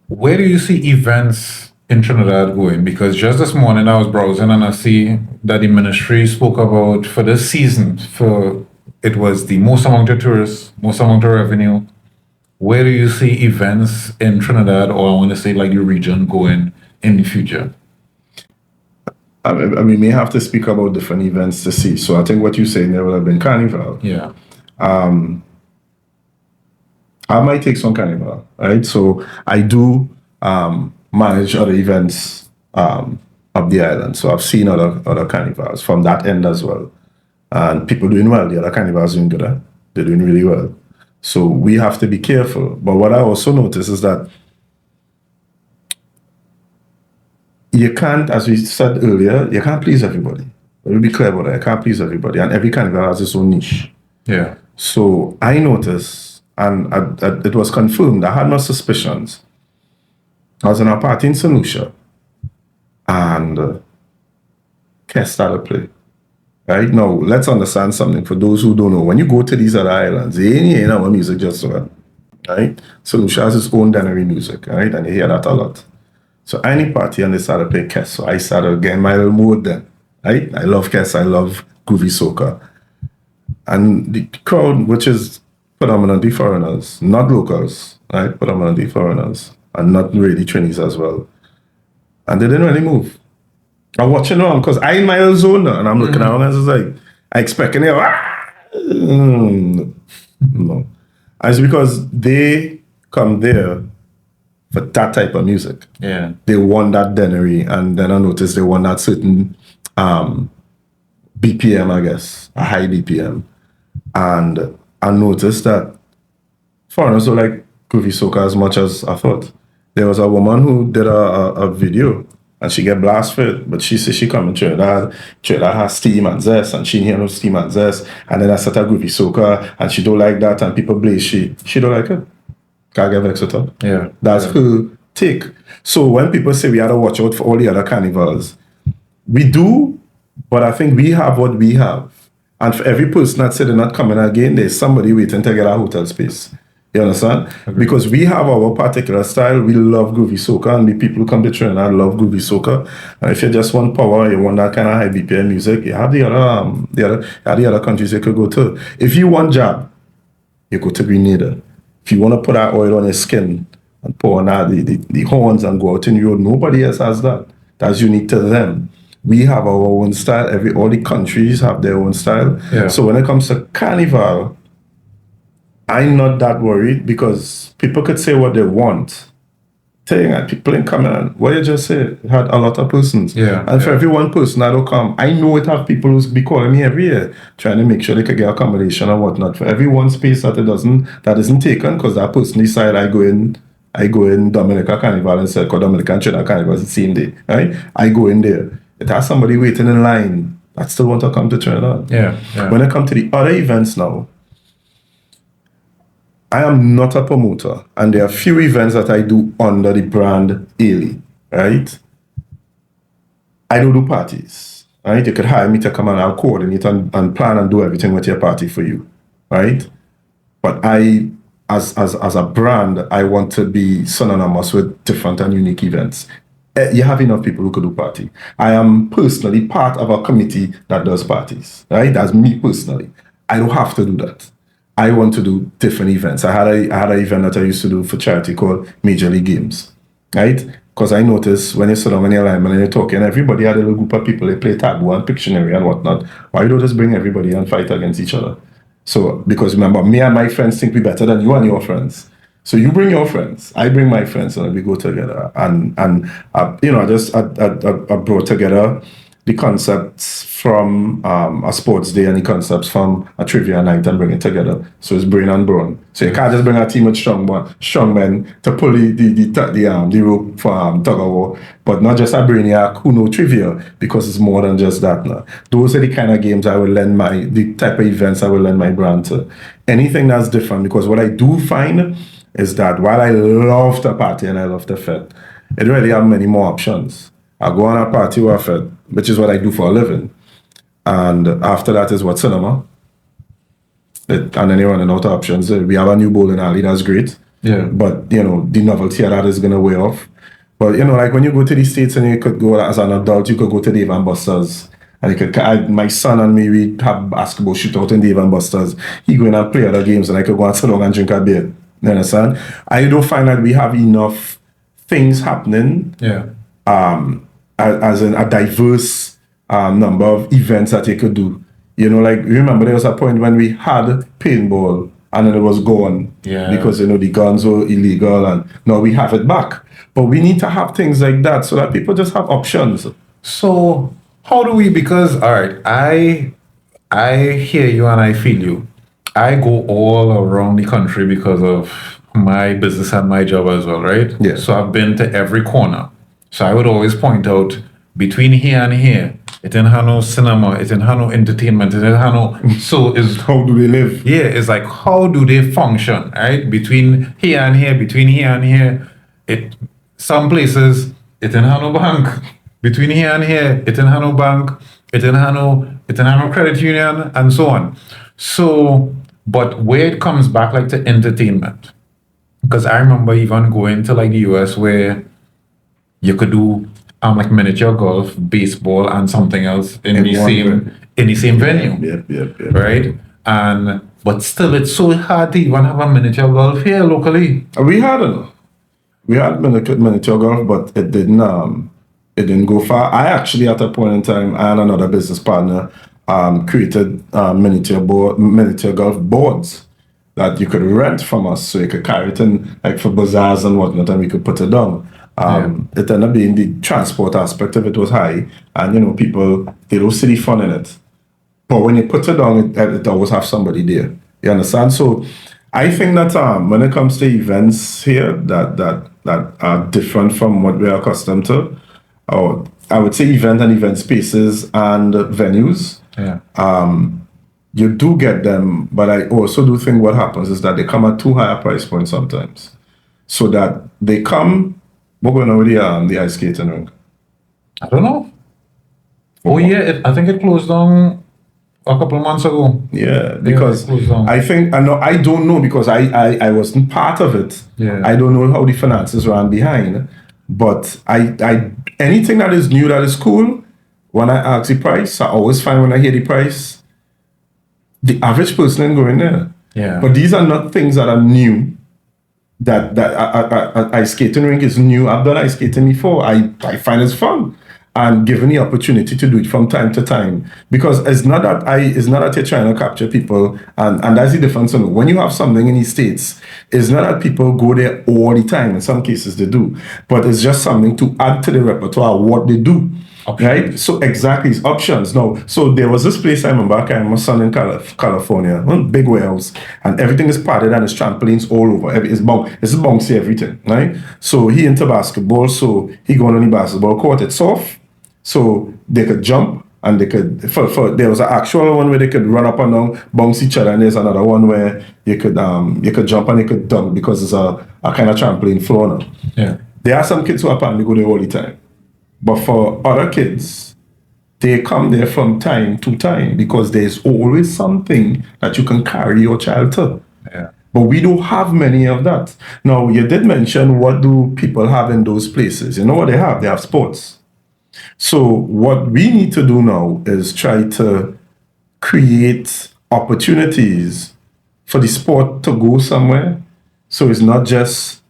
Where do you see events in Trinidad going? Because just this morning I was browsing and I see that the ministry spoke about for this season, for it was the most amount of tourists, most amount of revenue. Where do you see events in Trinidad, or I want to say like your region, going in the future? We may have to speak about different events to see. So I think what you're saying there will have been Carnival. Yeah. I might take some Carnival, right? So I do manage other events of the island. So I've seen other carnivals from that end as well. And people doing well. The other carnivals doing good. They're doing really well. So we have to be careful. But what I also notice is that you can't, as we said earlier, you can't please everybody. Let me be clear about that. You can't please everybody. And every carnival has its own niche. Yeah. So I noticed, and it was confirmed, I had no suspicions. I was in a party in St. Lucia, and Kes started play. Right? Now, let's understand something for those who don't know. When you go to these other islands, you ain't hearing our music just so, right? St. Lucia has its own dairy music, right? And you hear that a lot. So any party and they started playing Kes. So I started getting my little mood then, right? I love Kes, I love groovy soca. And the crowd, which is predominantly foreigners, not locals, right? Predominantly foreigners, and not really Trinis as well. And they didn't really move. I'm watching around because I'm in my own zone now, and I'm looking around and it's like, I expecting it. No. And it's because they come there for that type of music. Yeah. They want that denery, and then I noticed they want that certain BPM, I guess, a high BPM. And I noticed that foreigners don't like groovy soca as much as I thought. There was a woman who did a video, and she get blast for it, but she said she come in Trinidad has steam and zest, and she hear no steam and zest, and then I start a groovy soca, and she don't like that, and people blaze she don't like it. Can't get vexed with her. Yeah. That's her take. So when people say we have to watch out for all the other carnivals, we do, but I think we have what we have. And for every person that said they're not coming again, there's somebody waiting to get a hotel space. You understand? Agreed. Because we have our particular style. We love groovy soca, and the people who come to Trinidad love groovy soca. And if you just want power, you want that kind of high BPM music, you have the other countries you could go to. If you want jab, you go to Grenada. If you want to put that oil on your skin and pour on that, the horns and go out in the road, nobody else has that. That's unique to them. We have our own style. All the countries have their own style. Yeah. So when it comes to Carnival, I'm not that worried because people could say what they want. People ain't coming on. What you just said, it had a lot of persons. Yeah. And for every one person that will come, I know it have people who's be calling me every year, trying to make sure they can get accommodation and whatnot. For every one space that isn't taken, because that person decide I go in Dominica Carnival and say, because Dominican Trinidad Carnival is the same day, right? I go in there. It has somebody waiting in line that still want to come to Trinidad. Yeah. When I come to the other events now, I am not a promoter, and there are few events that I do under the brand Ayli, right? I don't do parties, right? You could hire me to come and I'll coordinate and plan and do everything with your party for you, right? But I, as a brand, I want to be synonymous with different and unique events. You have enough people who could do party. I am personally part of a committee that does parties, right? That's me personally. I don't have to do that. I want to do different events. I had an event that I used to do for charity called Major League Games, right? Because I noticed when you sit down in your line and you're talking, everybody had a little group of people, they play taboo and Pictionary and whatnot. Why don't you just bring everybody and fight against each other? So, because remember, me and my friends think we're better than you and your friends. So you bring your friends, I bring my friends, and we go together. And I brought together the concepts from a sports day and the concepts from a trivia night and bring it together. So it's brain and brawn. So you can't just bring a team of strong men to pull the rope for tug of war, but not just a brainiac who know trivia, because it's more than just that. Now. Those are the kind of games I will lend the type of events I will lend my brand to. Anything that's different, because what I do find is that while I love the party and I love the fete, it really have many more options. I go on a party or a fete, which is what I do for a living. And after that is what cinema. And then you're running out of options. We have a new bowling alley, that's great. Yeah. But, the novelty of that is going to wear off. But like when you go to the States and you could go as an adult, you could go to Dave and Buster's. And you could, my son and me, we have basketball shootout in Dave and Buster's. He go in and play other games and I could go and sit down and drink a beer. You understand? I don't find that we have enough things happening. Yeah. As in a diverse number of events that you could do. Like remember there was a point when we had paintball and then it was gone. Yeah. Because the guns were illegal and now we have it back. But we need to have things like that so that people just have options. So how do we? Because all right, I hear you and I feel you. I go all around the country because of my business and my job as well, right? Yeah. So I've been to every corner. So I would always point out between here and here, it didn't have no cinema, it didn't have no entertainment, it didn't have no. So is How do they live? yeah, it's like how do they function, right? Between here and here, between here and here, some places it didn't have no bank. Between here and here, it didn't have no bank, it didn't have no credit union, and so on. So, but where it comes back like to entertainment, because I remember even going to like the US where you could do like miniature golf, baseball, and something else in the same venue. Yep. Right? And but still it's so hard to even have a miniature golf here locally. We had miniature golf, but it didn't go far. I actually at a point in time, I and another business partner created miniature golf boards that you could rent from us, so you could carry it in like for bazaars and whatnot, and we could put it down. It ended up being the transport aspect of it was high, and people they don't see the fun in it. But when you put it down, it always have somebody there. You understand? So I think that when it comes to events here that are different from what we're accustomed to, or I would say event spaces and venues. Yeah. You do get them, but I also do think what happens is that they come at too high a price point sometimes. So that they come. What going on with the ice skating rink? I don't know. Oh yeah, I think it closed down a couple of months ago. Yeah, because it closed down. I don't know because I wasn't part of it. Yeah. I don't know how the finances ran behind. But I anything that is new that is cool, when I ask the price, I always find when I hear the price, the average person ain't going there. Yeah. But these are not things that are new. That ice skating rink is new. I've done ice skating before. I find it's fun, and given the opportunity to do it from time to time, because it's not that you're trying to capture people, and that's the difference. When you have something in the States, it's not that people go there all the time. In some cases they do, but it's just something to add to the repertoire of what they do. Options. Right? So exactly, it's options. No, so there was this place I remember, I carried my son in California, one big warehouse, and everything is padded and it's trampolines all over. It's bouncy everything, right? So he into basketball, so he going on the basketball court. It's soft, so they could jump and they could. There was an actual one where they could run up and down, bounce each other, and there's another one where you could jump and you could dunk because it's a kind of trampoline floor now. Yeah. There are some kids who apparently go there all the time. But for other kids, they come there from time to time because there's always something that you can carry your child to. Yeah. But we don't have many of that. Now, you did mention what do people have in those places. You know what they have? They have sports. So what we need to do now is try to create opportunities for the sport to go somewhere. So it's not just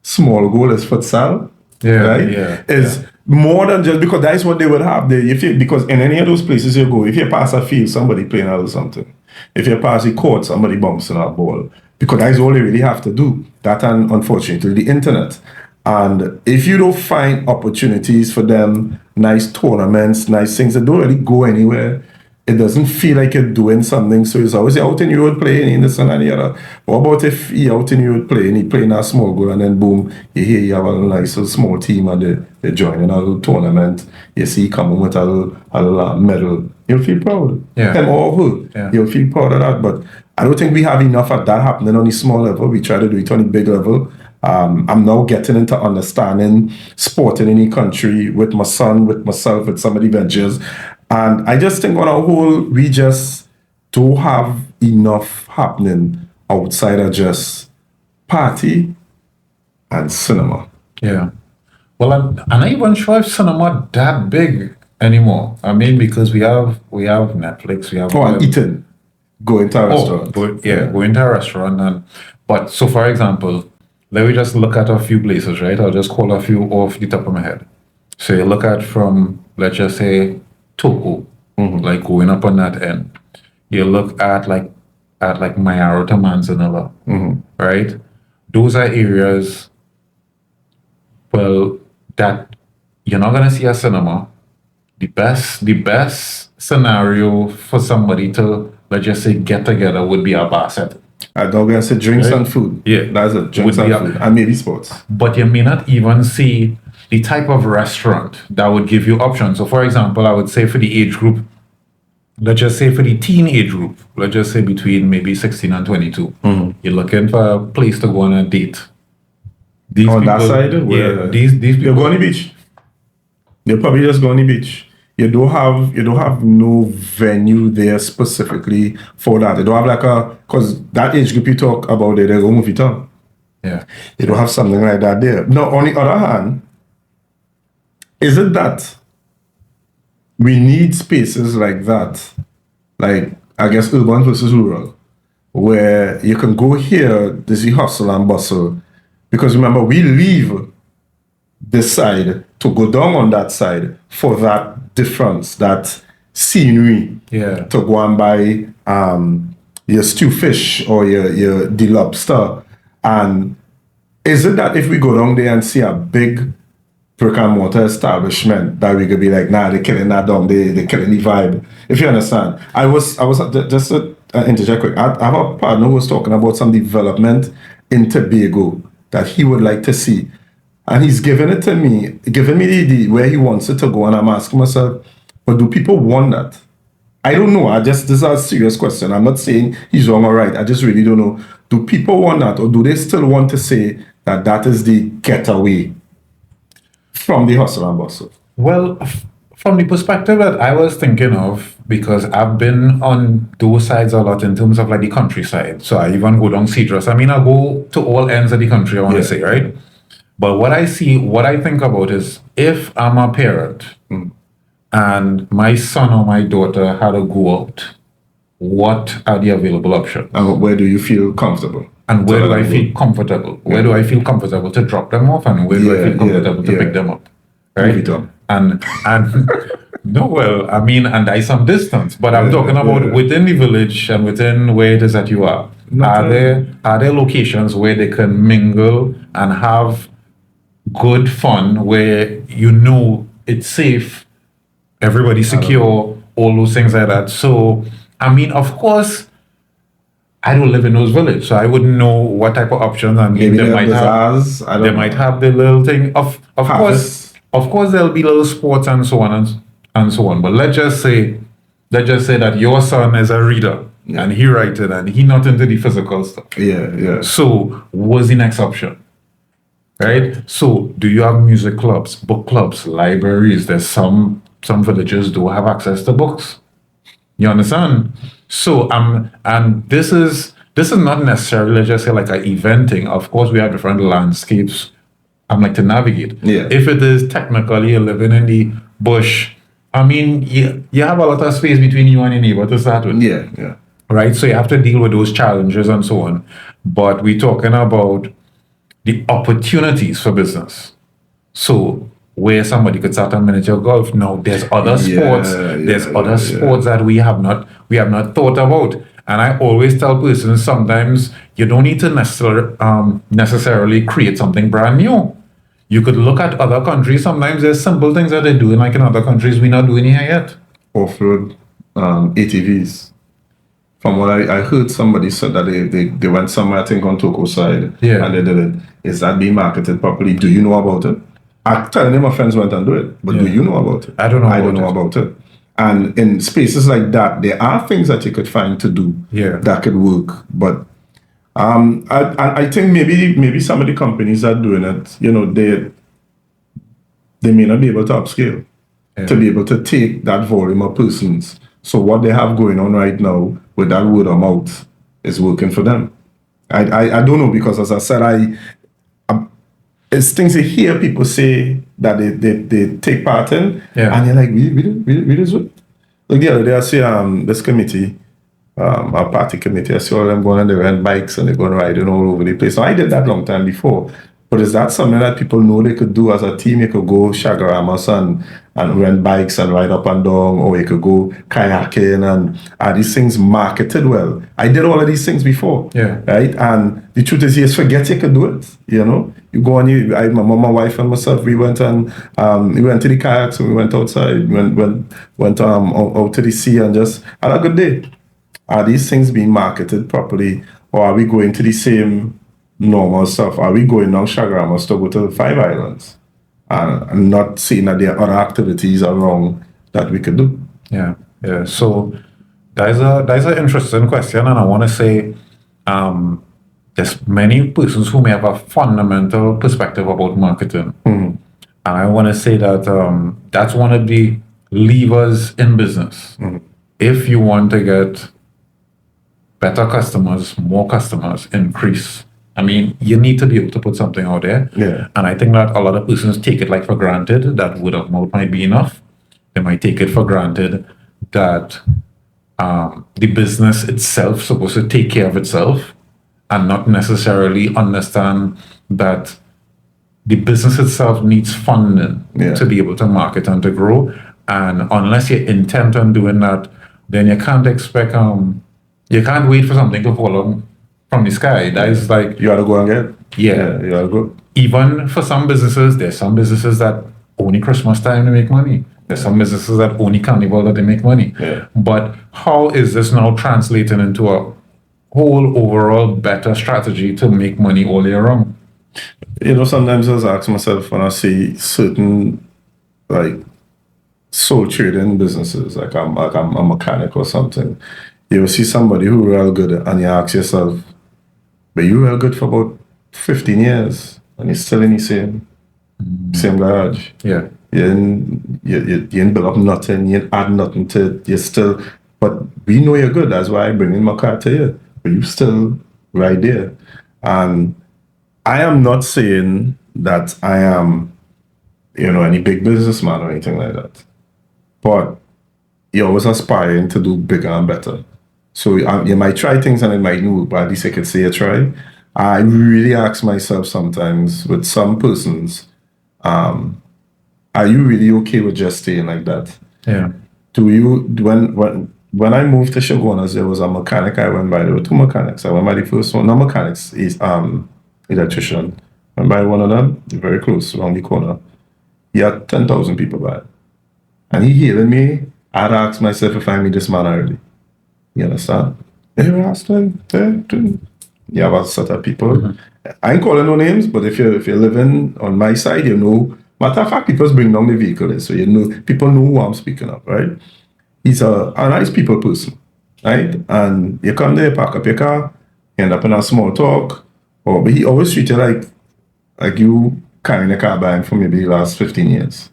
small goal as futsal. Yeah, right? yeah, Is more than just because that's what they would have there. Because in any of those places you go, if you pass a field, somebody playing out or something. If you pass the court, somebody bouncing a ball. Because that's all they really have to do. That and unfortunately the internet. And if you don't find opportunities for them, nice tournaments, nice things that don't really go anywhere, it doesn't feel like you're doing something. So it's always out in the road playing in this and the other. What about if you're out in the road playing, you playing a small goal and then boom, you hear you have a nice little small team and they're joining a little tournament. You see coming with a little medal. You'll feel proud. Yeah. Him or her. Yeah. You'll feel proud of that. But I don't think we have enough of that happening on the small level. We try to do it on the big level. I'm now getting into understanding sporting in the country with my son, with myself, with some of the ventures. And I just think on a whole, we just don't have enough happening outside of just party and cinema. Yeah. Well, I'm not even sure if cinema that big anymore. I mean, because we have Netflix, we have Oh, and eating. Go into a restaurant. go into a restaurant and but so for example, let me just look at a few places, right? I'll just call a few off the top of my head. So you look at from let's just say Toko, like going up on that end. You look at like Mayaro to Manzanilla, right? Those are areas well that you're not gonna see a cinema. The best scenario for somebody to let's just say get together would be a bar set. I don't gonna say drinks Right? and food. Yeah. That's it. Drinks Would and be food. And maybe sports. But you may not even see the type of restaurant that would give you options. So for example, I would say for the age group, let's just say for the teen age group, let's just say between maybe 16 and 22, you're looking for a place to go on a date. These On that people- side, yeah, where these you people go on the beach. You probably just go on the beach. You don't have no venue there specifically for that. You don't have like a because that age group you talk about they go movie town. yeah. You don't have something like that there. Now, on the other hand, is it that we need spaces like that, like I guess urban versus rural, where you can go here, there's the hustle and bustle, because remember we leave this side to go down on that side for that difference, that scenery, Yeah. to go and buy your stew fish or your the lobster. And is it that if we go down there and see a big brick and mortar establishment that we could be like, nah, they're killing that down, they're killing the vibe, if you understand? I was just to interject quick. I have a partner who was talking about some development in Tobago that he would like to see. And he's giving it to me, giving me the where he wants it to go, and I'm asking myself, but do people want that? I don't know. This is a serious question. I'm not saying he's wrong or right. I just really don't know. Do people want that, or do they still want to say that that is the getaway from the hustle and bustle? Well, from the perspective that I was thinking of, because I've been on those sides a lot in terms of like the countryside. So I even go down Cedrus. I mean, I go to all ends of the country, I want to say, right? But what I think about is if I'm a parent and my son or my daughter had to go out, what are the available options? And where do you feel comfortable? And where do I feel comfortable? Where do I feel comfortable to drop them off, and where do I feel comfortable to pick them up? Right? Move it on. And no, well, I mean, and there's some distance, but I'm talking about within the village and within where it is that you are. Are there locations where they can mingle and have good fun, where you know it's safe, everybody's secure, all those things like that? So, I mean, of course, I don't live in those villages, so I wouldn't know what type of options. I mean, Maybe they might bazaars, I don't they know. might have the little thing of Harvest. course there'll be little sports and so on and so on. But let's just say that your son is a reader and he writes it and he not into the physical stuff. Yeah. So what's the next option? Right? So do you have music clubs, book clubs, libraries? There's some villages do have access to books. You understand? So and this is not necessarily, let's just say, like an eventing. Of course, we have different landscapes like to navigate. Yeah. If it is technically living in the bush, I mean, you have a lot of space between you and your neighbor to start with. Yeah. Right? So you have to deal with those challenges and so on. But we're talking about the opportunities for business. So where somebody could start a miniature golf. Now there's other sports. There's other sports that we have not thought about. And I always tell persons sometimes you don't need to necessarily create something brand new. You could look at other countries. Sometimes there's simple things that they're doing, like in other countries we're not doing here yet. Off-road ATVs. From what I heard, somebody said that they went somewhere, I think on Toko side, and they did it. Is that being marketed properly? Do you know about it? I'm telling them my friends went and do it, but do you know about it? I don't know about it. And in spaces like that, there are things that you could find to do that could work. But I think maybe some of the companies that are doing it, they may not be able to upscale to be able to take that volume of persons. So what they have going on right now with that word of mouth is working for them. I don't know, because as I said, it's things you hear people say that they take part in, Yeah. and you're like, we just like the other day I see this committee, our party committee, I saw them going on they rent bikes and they're going riding all over the place. So I did that long time before. But is that something that people know they could do as a team? You could go shagaramas and rent bikes and ride up and down, or you could go kayaking, and are these things marketed well? I did all of these things before. Yeah. Right? And the truth is, you just forget you could do it. You know? You go on, my mom, my wife, and myself, we went we went to the kayaks, and we went outside, went out to the sea and just had a good day. Are these things being marketed properly, or are we going to the same normal stuff? Are we going down Shagaramas to go to the Five Islands and not seeing that there are other activities around that we could do? Yeah, yeah. So that's an interesting question, and I want to say there's many persons who may have a fundamental perspective about marketing, and I want to say that that's one of the levers in business. If you want to get better customers, more customers, increase. I mean, you need to be able to put something out there. Yeah. And I think that a lot of persons take it like for granted that word of mouth might be enough. They might take it for granted that the business itself is supposed to take care of itself and not necessarily understand that the business itself needs funding to be able to market and to grow. And unless you're intent on doing that, then you can't expect you can't wait for something to fall from the sky. That is like you gotta go and get it. Yeah, you gotta go. Even for some businesses, there's some businesses that only Christmas time to make money. There's some businesses that only Carnival that they make money. Yeah. But how is this now translating into a whole overall better strategy to make money all year round? You know, sometimes I just ask myself when I see certain like soul trading businesses, like I'm a mechanic or something. You will see somebody who real good and you ask yourself, but you real good for about 15 years and you're still in the same garage. Yeah. You didn't build up nothing, you didn't add nothing to it, you're still, but we know you're good, that's why I bring in my car to you, but you still right there. And I am not saying that I am, any big businessman or anything like that, but you're always aspiring to do bigger and better. So you might try things and it might not, but at least I could say you try. I really ask myself sometimes with some persons, are you really okay with just staying like that? Yeah. Do you, when I moved to Shogunas, there was a mechanic I went by. There were two mechanics. I went by the first one. No mechanics, is electrician. Went by one of them, very close, around the corner. He had 10,000 people by. And he hailing me. I'd ask myself if I meet this man already. You understand? You have a set of people. I ain't calling no names, but if you're living on my side, you know. Matter of fact, people bring down the vehicle, so you know people know who I'm speaking of, right? He's a nice people person, right? And you come there, park up your car, end up in a small talk, but he always treat you like you carrying a car by him for maybe the last 15 years.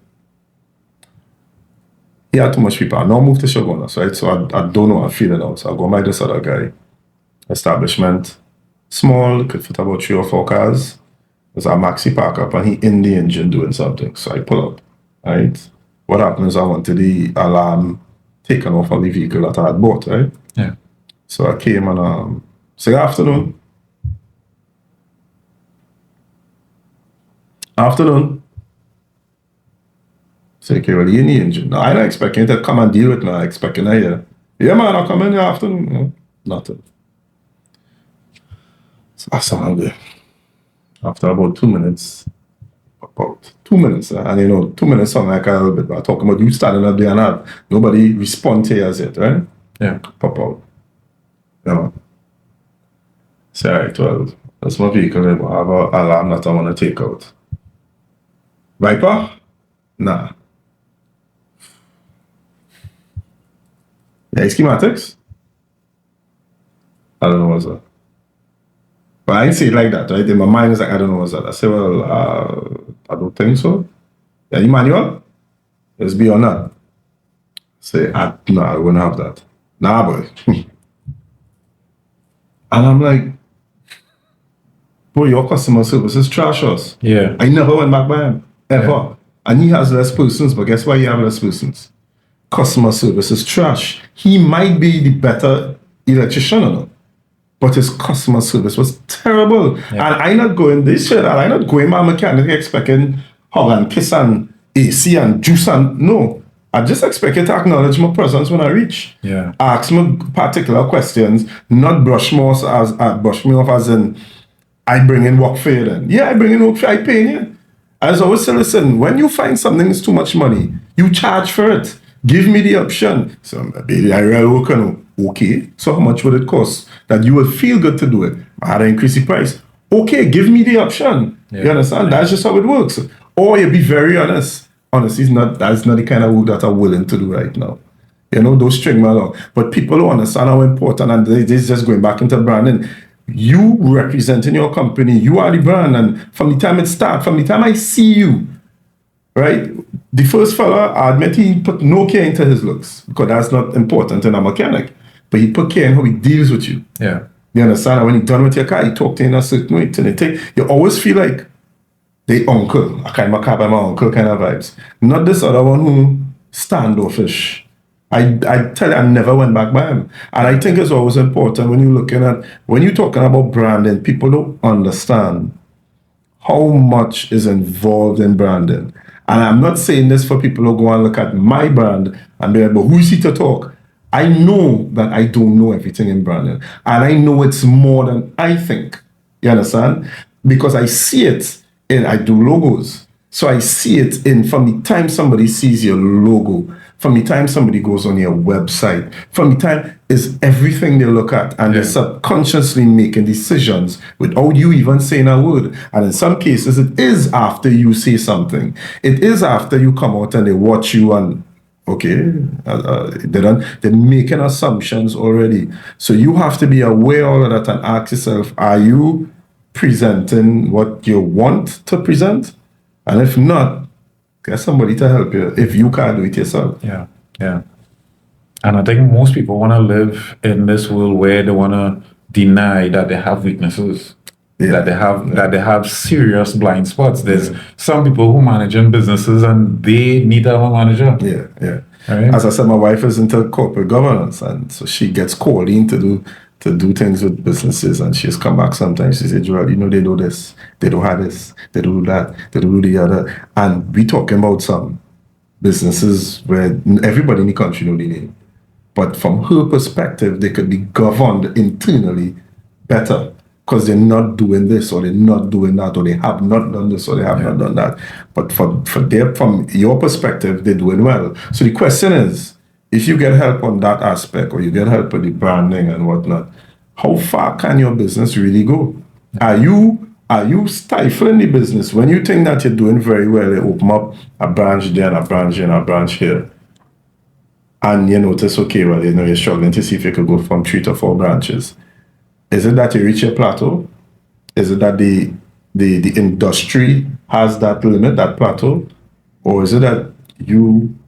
He had too much people. I now moved to Shogunas, right? So I don't know how I'm feeling out. So I go by this other guy. Establishment. Small, could fit about 3 or 4 cars. There's a maxi park up and he in the engine doing something. So I pull up, right? What happens, I wanted the alarm taken off of the vehicle that I had bought, right? Yeah. So I came and say, afternoon. Afternoon. Say, okay, well, you in the engine. Now, I'm not expecting you to come and deal with me. I'm expecting you here. Yeah, man, I'll come in the afternoon. No, nothing. So I saw him there. After about 2 minutes, about 2 minutes, and 2 minutes sound like a little bit, but I'm talking about you standing up there and that. Nobody respond to you as yet, right? Yeah. Pop out. Say, all right, well, that's my vehicle. I have an alarm that I want to take out. Viper? Nah. Yeah, schematics? I don't know what's that. But I didn't say it like that, right? In my mind, it's like, I don't know what's that. I say, well, I don't think so. Yeah, you manual? Let's be on that. Say, no, I wouldn't have that. Nah, boy. And I'm like, boy, your customer service is trash us. Yeah. I never went back by him, ever. and he has less persons, but guess why he have less persons? Customer service is trash. He might be the better electrician or not, but his customer service was terrible. Yeah. And I not going this shit, and I not going my mechanic expecting hug and kiss and AC and juice and no. I just expect you to acknowledge my presence when I reach. Yeah. Ask me particular questions, not brush me off as in I bring in work for you then. Yeah, I bring in work for you, I pay you. As I always say, listen, when you find something that's too much money, you charge for it. Give me the option. So, baby, I really work on okay. So how much would it cost? That you will feel good to do it. I had to increase the price. Okay, give me the option. Yeah. You understand? That's just how it works. Or you be very honest. Honestly, that's not the kind of work that I'm willing to do right now. You know, those string me along. But people don't understand how important, and they just going back into branding. You representing your company, you are the brand, and from the time it starts, from the time I see you, right? The first fella, I admit he put no care into his looks because that's not important in a mechanic. But he put care in how he deals with you. Yeah. You understand? And when he done with your car, he talk to you in a certain way. You always feel like the uncle, a kind of car by my uncle kind of vibes. Not this other one who standoffish. I tell you, I never went back by him. And I think it's always important when you're talking about branding, people don't understand how much is involved in branding. And I'm not saying this for people who go and look at my brand and be like, but who is he to talk? I know that I don't know everything in branding. And I know it's more than I think. You understand? Because I see it I do logos. So I see it from the time somebody sees your logo, from the time somebody goes on your website, from the time is everything they look at, and they're subconsciously making decisions without you even saying a word. And in some cases, it is after you say something. It is after you come out and they watch you and okay, they're making assumptions already. So you have to be aware of all of that and ask yourself, are you presenting what you want to present? And if not, get somebody to help you if you can't do it yourself. Yeah, yeah. And I think most people want to live in this world where they want to deny that they have weaknesses, that they have serious blind spots. There's some people who manage in businesses and they need to have a manager. Yeah. Right? As I said, my wife is into corporate governance, and so she gets called in to do things with businesses, and she's come back sometimes. She said, Joel, they do this, they don't have this, they do that, they do the other. And we talking about some businesses where everybody in the country know the name. But from her perspective, they could be governed internally better because they're not doing this or they're not doing that or they have not done this or they have not done that. But from your perspective, they're doing well. So the question is, if you get help on that aspect or you get help with the branding and whatnot, how far can your business really go? Are you stifling the business when you think that you're doing very well? You open up a branch there and a branch here and a branch here, and you notice, okay, well, you're struggling to see if you could go from 3 to 4 branches. Is it that you reach a plateau? Is it that the industry has that limit, that plateau, or is it that you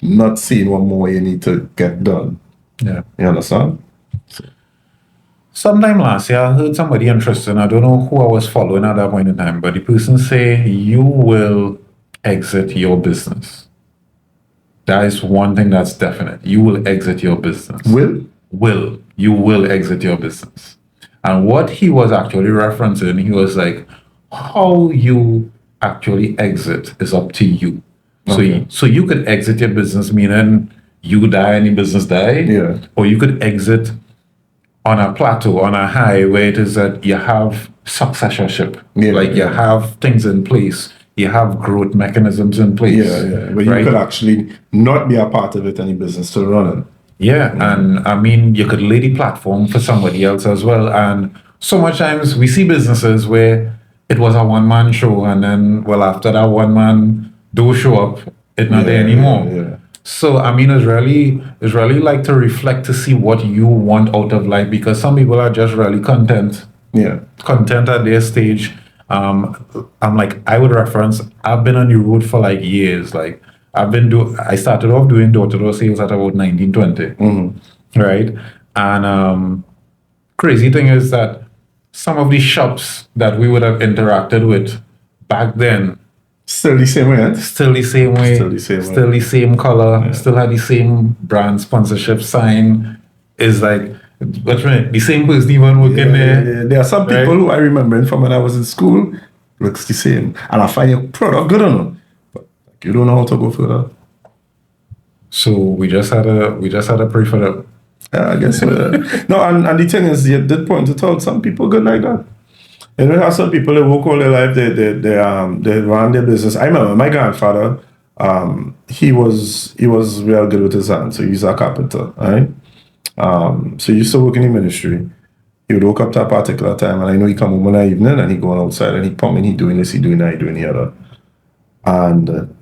not seeing what more you need to get done? Yeah. You understand? Sometime last year, I heard somebody interesting. I don't know who I was following at that point in time, but the person say, you will exit your business. That is one thing that's definite. You will exit your business. Will? You will exit your business. And what he was actually referencing, he was like, how you actually exit is up to you. Okay. So you could exit your business, meaning you die and the business die. Yeah. Or you could exit on a plateau, on a high, where it is that you have successorship. You have things in place. You have growth mechanisms in place. Yeah. But you could actually not be a part of it, any business still running. Yeah, and I mean, you could lay the platform for somebody else as well. And so much times we see businesses where it was a one-man show, and then, well, after that one man do show up, it's not there anymore. Yeah. So, I mean, it's really like to reflect to see what you want out of life, because some people are just really content. Yeah. Content at their stage. I'm like, I would reference, I've been on the road for like years. Like, I started off doing door-to-door sales at about 1920, right? And crazy thing is that some of the shops that we would have interacted with back then Still the same way, eh? Still the same way. Still the same way. Still the same color. Still had the same brand sponsorship sign. Is like, what's right? The same person even working there. Yeah. There are some people Right. who I remember from when I was in school, looks the same. And I find your product good enough. But you don't know how to go further. So we just had a pray for them. Yeah, I guess so. No, and the thing is, you did point it out, some people good like that. You know, how some people they work all their life, they run their business. I remember my grandfather, he was real good with his hands, so he's a carpenter, right? So he used to work in the ministry. He would wake up to a particular time, and I know he come home in the evening and he going outside and he pumping, he doing this, he doing that, he doing the other. And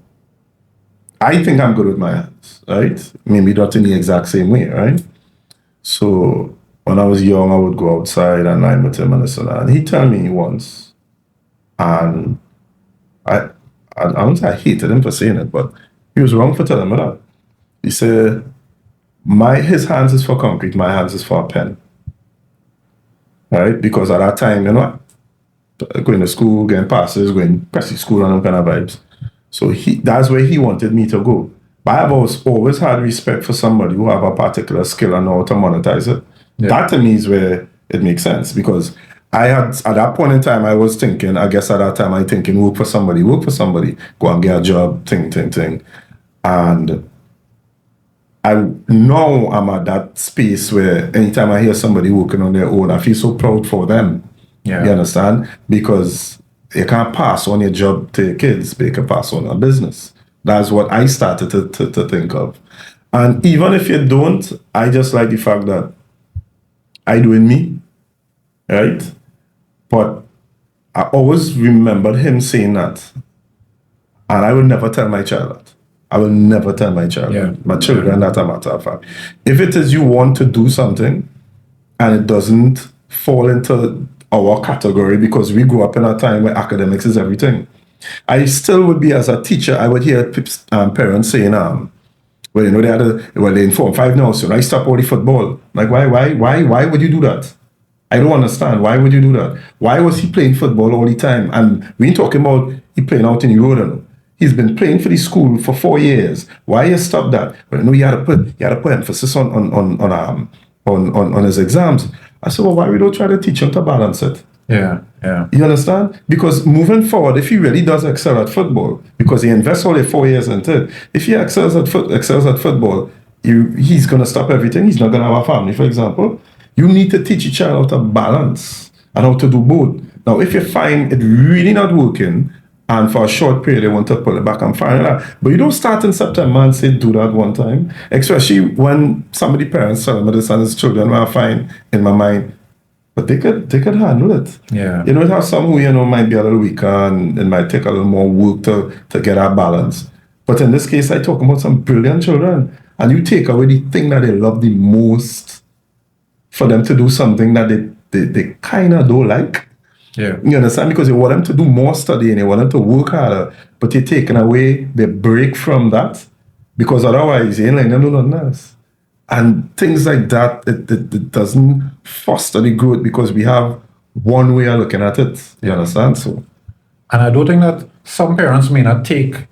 I think I'm good with my hands, right? Maybe not in the exact same way, right? So when I was young, I would go outside and line with him and this and that. And he told me once, and I don't say I hated him for saying it, but he was wrong for telling me that. He said, his hands is for concrete, my hands is for a pen. Right? Because at that time, you know, going to school, getting passes, going pressy school and them kind of vibes. So that's where he wanted me to go. But I've always had respect for somebody who have a particular skill and know how to monetize it. Yeah. That to me is where it makes sense, because I had, at that point in time, I was thinking, I guess at that time, I thinking, work for somebody, go and get a job, thing. And now I'm at that space where anytime I hear somebody working on their own, I feel so proud for them. Yeah. You understand? Because you can't pass on your job to your kids, but you can pass on a business. That's what I started to think of. And even if you don't, I just like the fact that I doing me, right? But I always remembered him saying that. And I would never tell my child that. I will never tell my child, my children, that a matter of fact. If it is you want to do something and it doesn't fall into our category, because we grew up in a time where academics is everything. I still would be, as a teacher, I would hear parents saying, well, you know, they're in 4 or 5 now, so I stop all the football. Like, why would you do that? I don't understand. Why would you do that? Why was he playing football all the time? And we ain't talking about he playing out in the road. He's been playing for the school for 4 years. Why you stop that? Well, no, you had to put emphasis on his exams. I said, well, why we don't try to teach him to balance it? Yeah. You understand? Because moving forward, if he really does excel at football, because he invests all the 4 years into it, if he excels at football, he's going to stop everything. He's not going to have a family, for example. You need to teach your child how to balance and how to do both. Now, if you find it really not working, and for a short period, they want to pull it back and fire that. But you don't start in September and say, do that one time. Especially when somebody parents tell me this and his children, well, I find in my mind, but they could handle it. Yeah. You know, it has some who, you know, might be a little weaker and it might take a little more work to get that balance. But in this case, I talk about some brilliant children. And you take away the thing that they love the most for them to do something that they kind of don't like. Yeah. You understand? Because you want them to do more studying, you want them to work harder, but you're taking away the break from that, because otherwise you ain't letting them do nothing else. And things like that, it doesn't foster the growth, because we have one way of looking at it. You understand? So, and I don't think that some parents may not take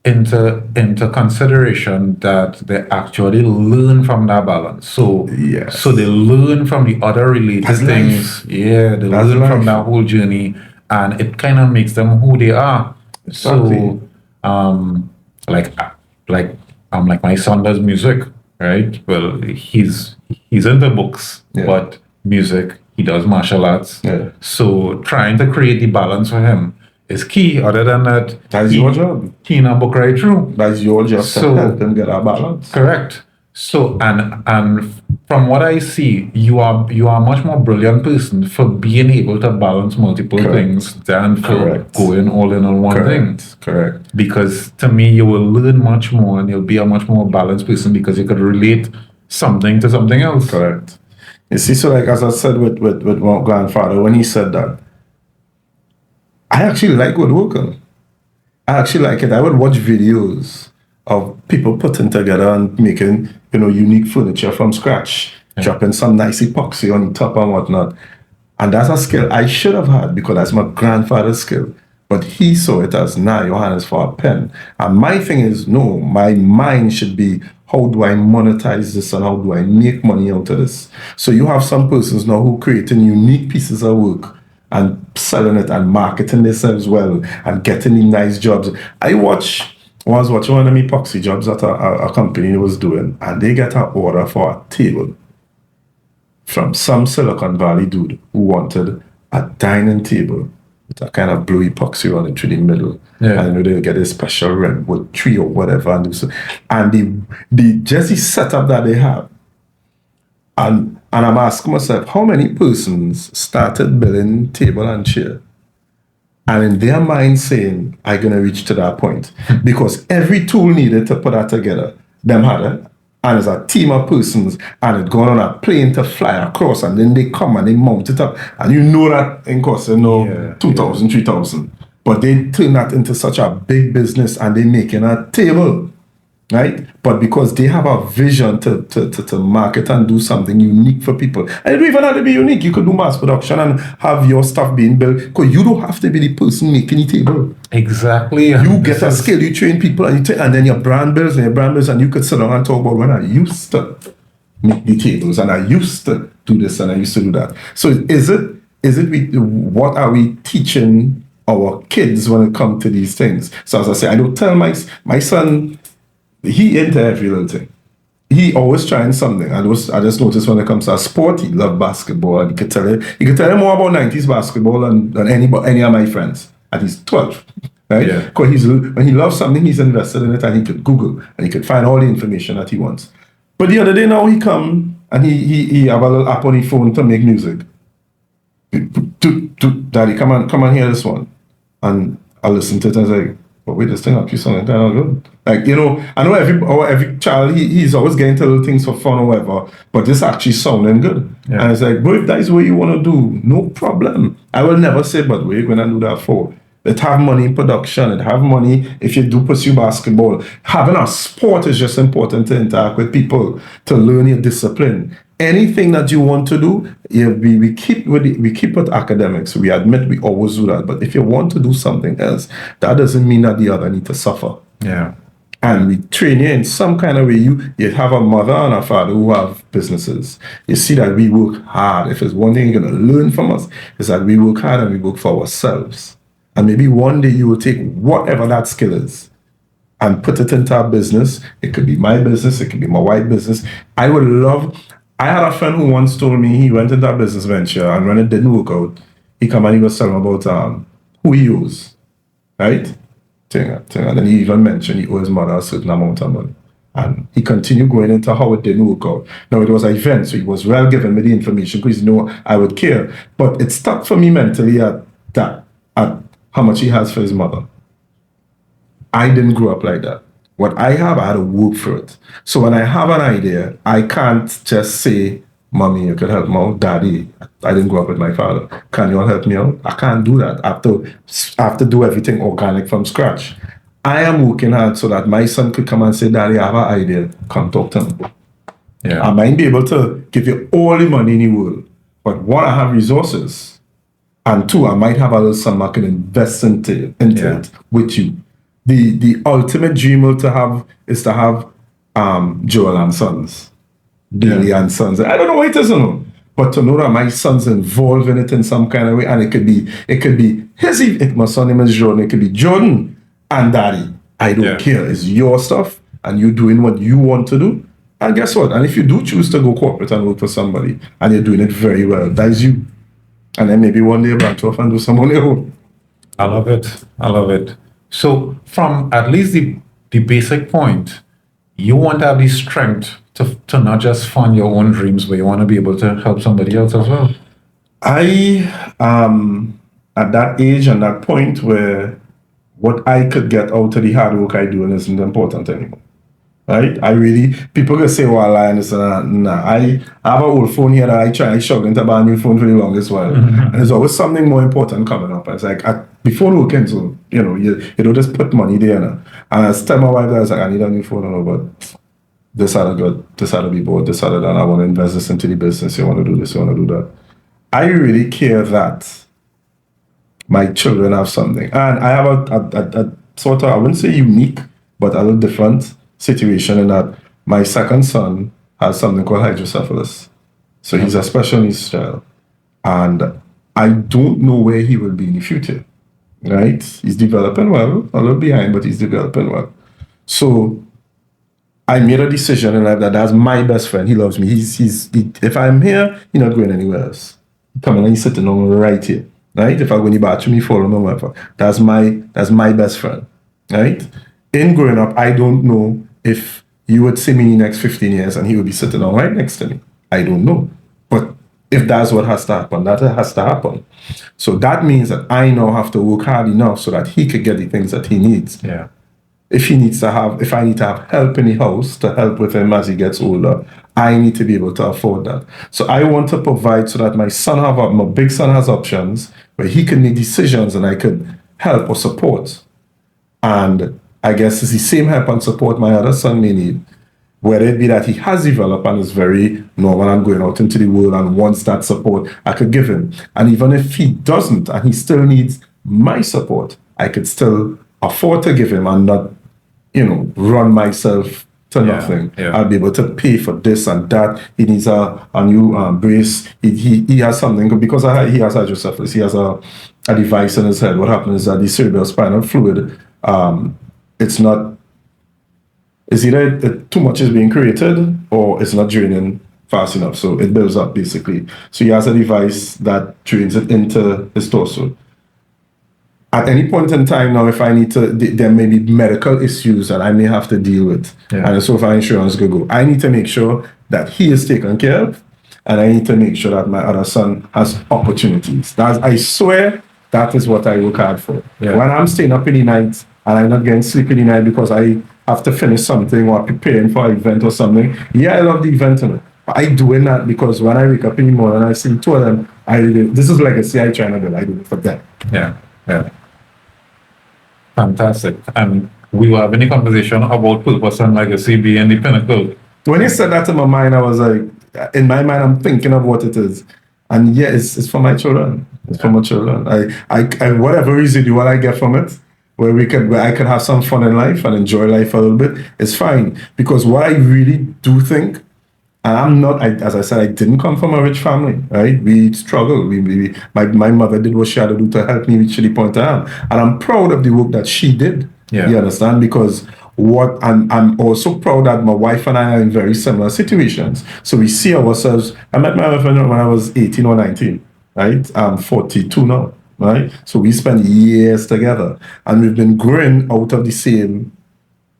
into consideration that they actually learn from that balance. So they learn from the other related things. Yeah, they learn from that whole journey, and it kind of makes them who they are. Exactly. So, like my son does music, right? Well, he's into books, but music, he does martial arts. Yeah. So trying to create the balance for him is key. Other than that, that's your job. He not book right through. That's your job to help him get a balance. Correct. So and from what I see, you are a much more brilliant person for being able to balance multiple things than for going all in on one thing. Correct. Because to me, you will learn much more and you'll be a much more balanced person, because you could relate something to something else. Correct. You see, so like as I said with my grandfather, when he said that, I actually like woodworking. I actually like it. I would watch videos of people putting together and making, you know, unique furniture from scratch, dropping some nice epoxy on the top and whatnot. And that's a skill I should have had, because that's my grandfather's skill. But he saw it as, nah, your hand is for a pen. And my thing is, no, my mind should be, how do I monetize this and how do I make money out of this? So you have some persons now who creating unique pieces of work and selling it and marketing themselves well and getting in nice jobs. I was watching one of my epoxy jobs that a company was doing, and they get an order for a table from some Silicon Valley dude who wanted a dining table with a kind of blue epoxy on it through the middle. Yeah. And they get a special redwood tree or whatever. And the just the setup that they have. And I'm asking myself, how many persons started building table and chair? And in their mind saying, I'm going to reach to that point. Because every tool needed to put that together, them had it. And it's a team of persons, and it gone on a plane to fly across, and then they come and they mount it up. And you know that in cost, 2,000, 3,000. But they turn that into such a big business, and they making a table, right? But because they have a vision to market and do something unique for people. And it don't even have to be unique. You could do mass production and have your stuff being built, because you don't have to be the person making the table. Exactly. You get a skill, you train people, and then your brand builds, and you could sit down and talk about when I used to make the tables, and I used to do this, and I used to do that. So what are we teaching our kids when it comes to these things? So as I say, I don't tell my son, he into every little thing. He always trying something. I just noticed when it comes to sport, he loved basketball. And you could tell him more about 90s basketball than any of my friends. And he's 12, right? Yeah. Because when he loves something, he's invested in it, and he could Google and he could find all the information that he wants. But the other day now he come and he have a little app on his phone to make music. Daddy, come on, hear this one. And I listen to it and I was like, but wait, this thing actually sounding kind of good. Like, I know every child, he's always getting to little things for fun or whatever, but this actually sounding good. Yeah. And it's like, bro, if that is what you want to do, no problem. I will never say, but what are you going to do that for? It have money in production, it have money if you do pursue basketball. Having a sport is just important to interact with people, to learn your discipline. Anything that you want to do, we keep with academics. We admit we always do that. But if you want to do something else, that doesn't mean that the other need to suffer. Yeah. And we train you in some kind of way. You have a mother and a father who have businesses. You see that we work hard. If there's one thing you're going to learn from us, is that we work hard and we work for ourselves. And maybe one day you will take whatever that skill is and put it into a business. It could be my business. It could be my wife's business. I had a friend who once told me he went into a business venture, and when it didn't work out, he come and he was telling about who he owes, right? And then he even mentioned he owes his mother a certain amount of money. And he continued going into how it didn't work out. Now, it was an event, so he was well given me the information because he knew I would care. But it stuck for me mentally at how much he has for his mother. I didn't grow up like that. What I have, I had to work for it. So when I have an idea, I can't just say, Mommy, you could help me out. Daddy, I didn't grow up with my father. Can you all help me out? I can't do that. I have to do everything organic from scratch. I am working hard so that my son could come and say, Daddy, I have an idea. Come talk to me. Yeah. I might be able to give you all the money in the world. But one, I have resources. And two, I might have a little something I can invest into it with you. The ultimate dream is to have Joel and Sons, Bayley and Sons. I don't know what it is, but to know that my son's involved in it in some kind of way, and it could be if my son name is Jordan, it could be Jordan and Daddy. I don't care. It's your stuff, and you're doing what you want to do. And guess what? And if you do choose to go corporate and work for somebody, and you're doing it very well, that is you. And then maybe one day branch off and do some on your own. I love it. So from at least the basic point, you want to have the strength to not just fund your own dreams, but you want to be able to help somebody else as well. I at that age and that point where what I could get out of the hard work I do isn't important anymore. Right? People can say, well, I understand. Nah, I have an old phone here that I struggling to buy a new phone for the longest while. And there's always something more important coming up. It's like, before working, so, you don't just put money there. Now. And I tell my wife, I was like, I need a new phone, but this had to be bought, this had to done. I want to invest this into the business. You want to do this, you want to do that. I really care that my children have something. And I have a sort of, I wouldn't say unique, but a little different situation in that my second son has something called hydrocephalus. So he's a special needs child. And I don't know where he will be in the future, right? He's developing well, a little behind, but he's developing well. So I made a decision in life that that's my best friend. He loves me. If I'm here, he's not going anywhere else. Coming and he's sitting on right here, right? If I go in the bathroom, he follow me, whatever. That's my best friend, right? In growing up, I don't know if you would see me in the next 15 years and he would be sitting on right next to me. I don't know. But if that's what has to happen, that has to happen. So that means that I now have to work hard enough so that he could get the things that he needs. Yeah. If I need to have help in the house to help with him as he gets older, I need to be able to afford that. So I want to provide so that my big son has options where he can make decisions and I could help or support. And I guess it's the same help and support my other son may need, whether it be that he has developed and is very normal and going out into the world and wants that support, I could give him. And even if he doesn't and he still needs my support, I could still afford to give him and not, run myself to nothing. Yeah. I'll be able to pay for this and that. He needs a new brace. He has something, because he has hydrocephalus, he has a device in his head. What happens is that the cerebral spinal fluid, it's either too much is being created or it's not draining fast enough. So it builds up basically. So he has a device that drains it into his torso. At any point in time now, if I need to, there may be medical issues that I may have to deal with. Yeah. And so far insurance could go. I need to make sure that he is taken care of. And I need to make sure that my other son has opportunities. I swear that is what I work hard for. Yeah. When I'm staying up in the night and I'm not getting sleep in the night because I have to finish something or preparing for an event or something, yeah, I love the event. I doing that because when I wake up in the morning and I see two of them, this is legacy I try to build. I do it for them. Yeah. Fantastic. And we were having a conversation about purpose and legacy being the pinnacle. When you said that in my mind, I was like, in my mind, I'm thinking of what it is. And yeah, it's for my children. It's for my children. I whatever residual I get from it, where I could have some fun in life and enjoy life a little bit, it's fine. Because what I really do think, and I'm not, as I said, I didn't come from a rich family, right? We struggled. My mother did what she had to do to help me reach the point I am. And I'm proud of the work that she did. Yeah. You understand? Because I'm also proud that my wife and I are in very similar situations. So we see ourselves. I met my wife when I was 18 or 19, right? I'm 42 now, right? So we spent years together. And we've been growing out of the same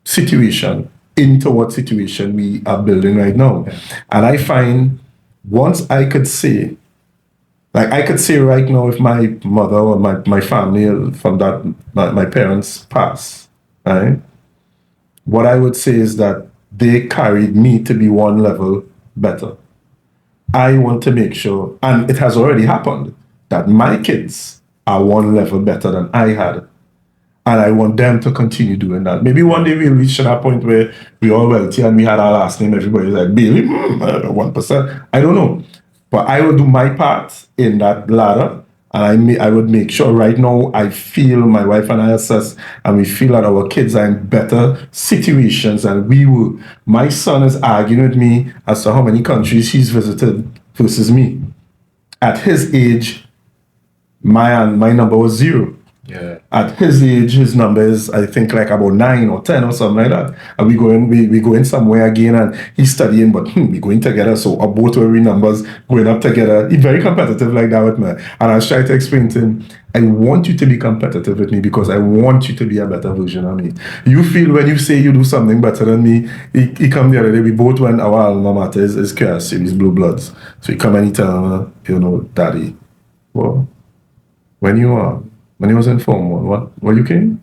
situation into what situation we are building right now. Yeah. And I find once I could say, right now, if my mother or my family from that, my parents pass, right? What I would say is that they carried me to be one level better. I want to make sure, and it has already happened, that my kids are one level better than I had. And I want them to continue doing that. Maybe one day we'll reach to that point where we're all wealthy and we had our last name. Everybody's like, Bayley, 1%. I don't know. But I will do my part in that ladder. And I would make sure right now I feel, my wife and I assess, and we feel that our kids are in better situations than we will. My son is arguing with me as to how many countries he's visited versus me. At his age, my number was 0. Yeah. At his age, his number is, I think, like about 9 or 10 or something like that. And we go in somewhere again, and he's studying, but we going together. So both our numbers going up together. He's very competitive like that with me. And I was trying to explain to him, I want you to be competitive with me because I want you to be a better version of me. You feel when you say you do something better than me, he come the other day, we both went, our alma mater is Chaos Series, Blue Bloods. So he come and he tell me, Daddy, well, when he was in Form 1, what you came?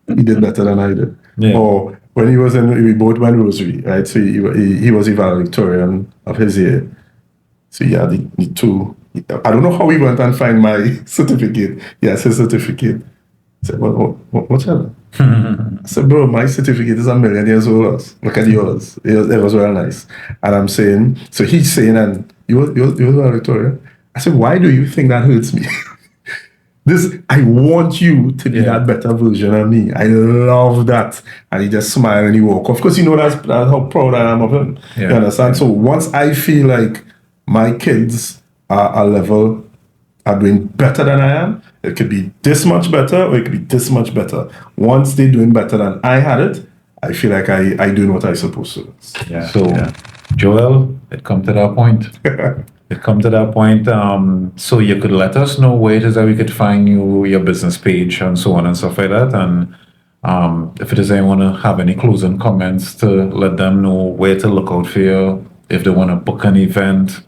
He did better than I did. Yeah. Or when we both went Rosary, right? So he was the valedictorian of his year. So yeah, the two. I don't know how he went and find my certificate. Yes, his certificate. I said, what's that? I said, bro, my certificate is 1,000,000 years old. Look at yours. It was very nice. And I'm saying, so he's saying, and you was valedictorian. I said, why do you think that hurts me? I want you to be that better version of me. I love that. And he just smiled and he walked off. Of course, that's how proud I am of him. You understand? So once I feel like my kids are doing better than I am, it could be this much better or it could be this much better. Once they're doing better than I had it, I feel like I doing what I supposed to. Joel, it come to that point. It come to that point. So you could let us know where it is that we could find you, your business page, and so on and stuff like that. And if it is anyone to have any closing comments to let them know where to look out for you, if they want to book an event.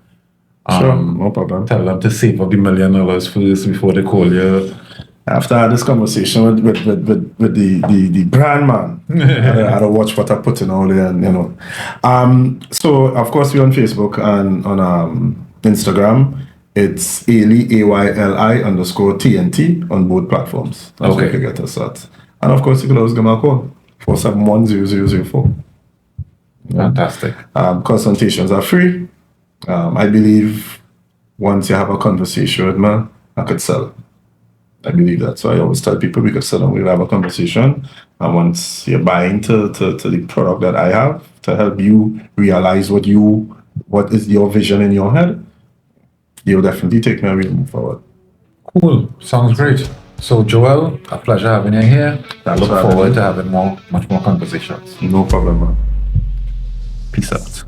Sure, no problem. Tell them to save up the $1 million first before they call you. After I had this conversation with the brand man, I had to watch what I put in all there, and So of course we're on Facebook and on Instagram. It's Ayli AYLI_TNT on both platforms. That's where you can get us at. And of course you can always give me a call 471-0004. Fantastic. Consultations are free. I believe once you have a conversation with me, I could sell. I believe that. So I always tell people we could sit down, we'll have a conversation. And once you're buying to the product that I have to help you realize what is your vision in your head, you'll definitely take me and we'll move forward. Cool. Sounds great. So Joel, a pleasure having you here. I look forward to having much more conversations. No problem, man. Peace out.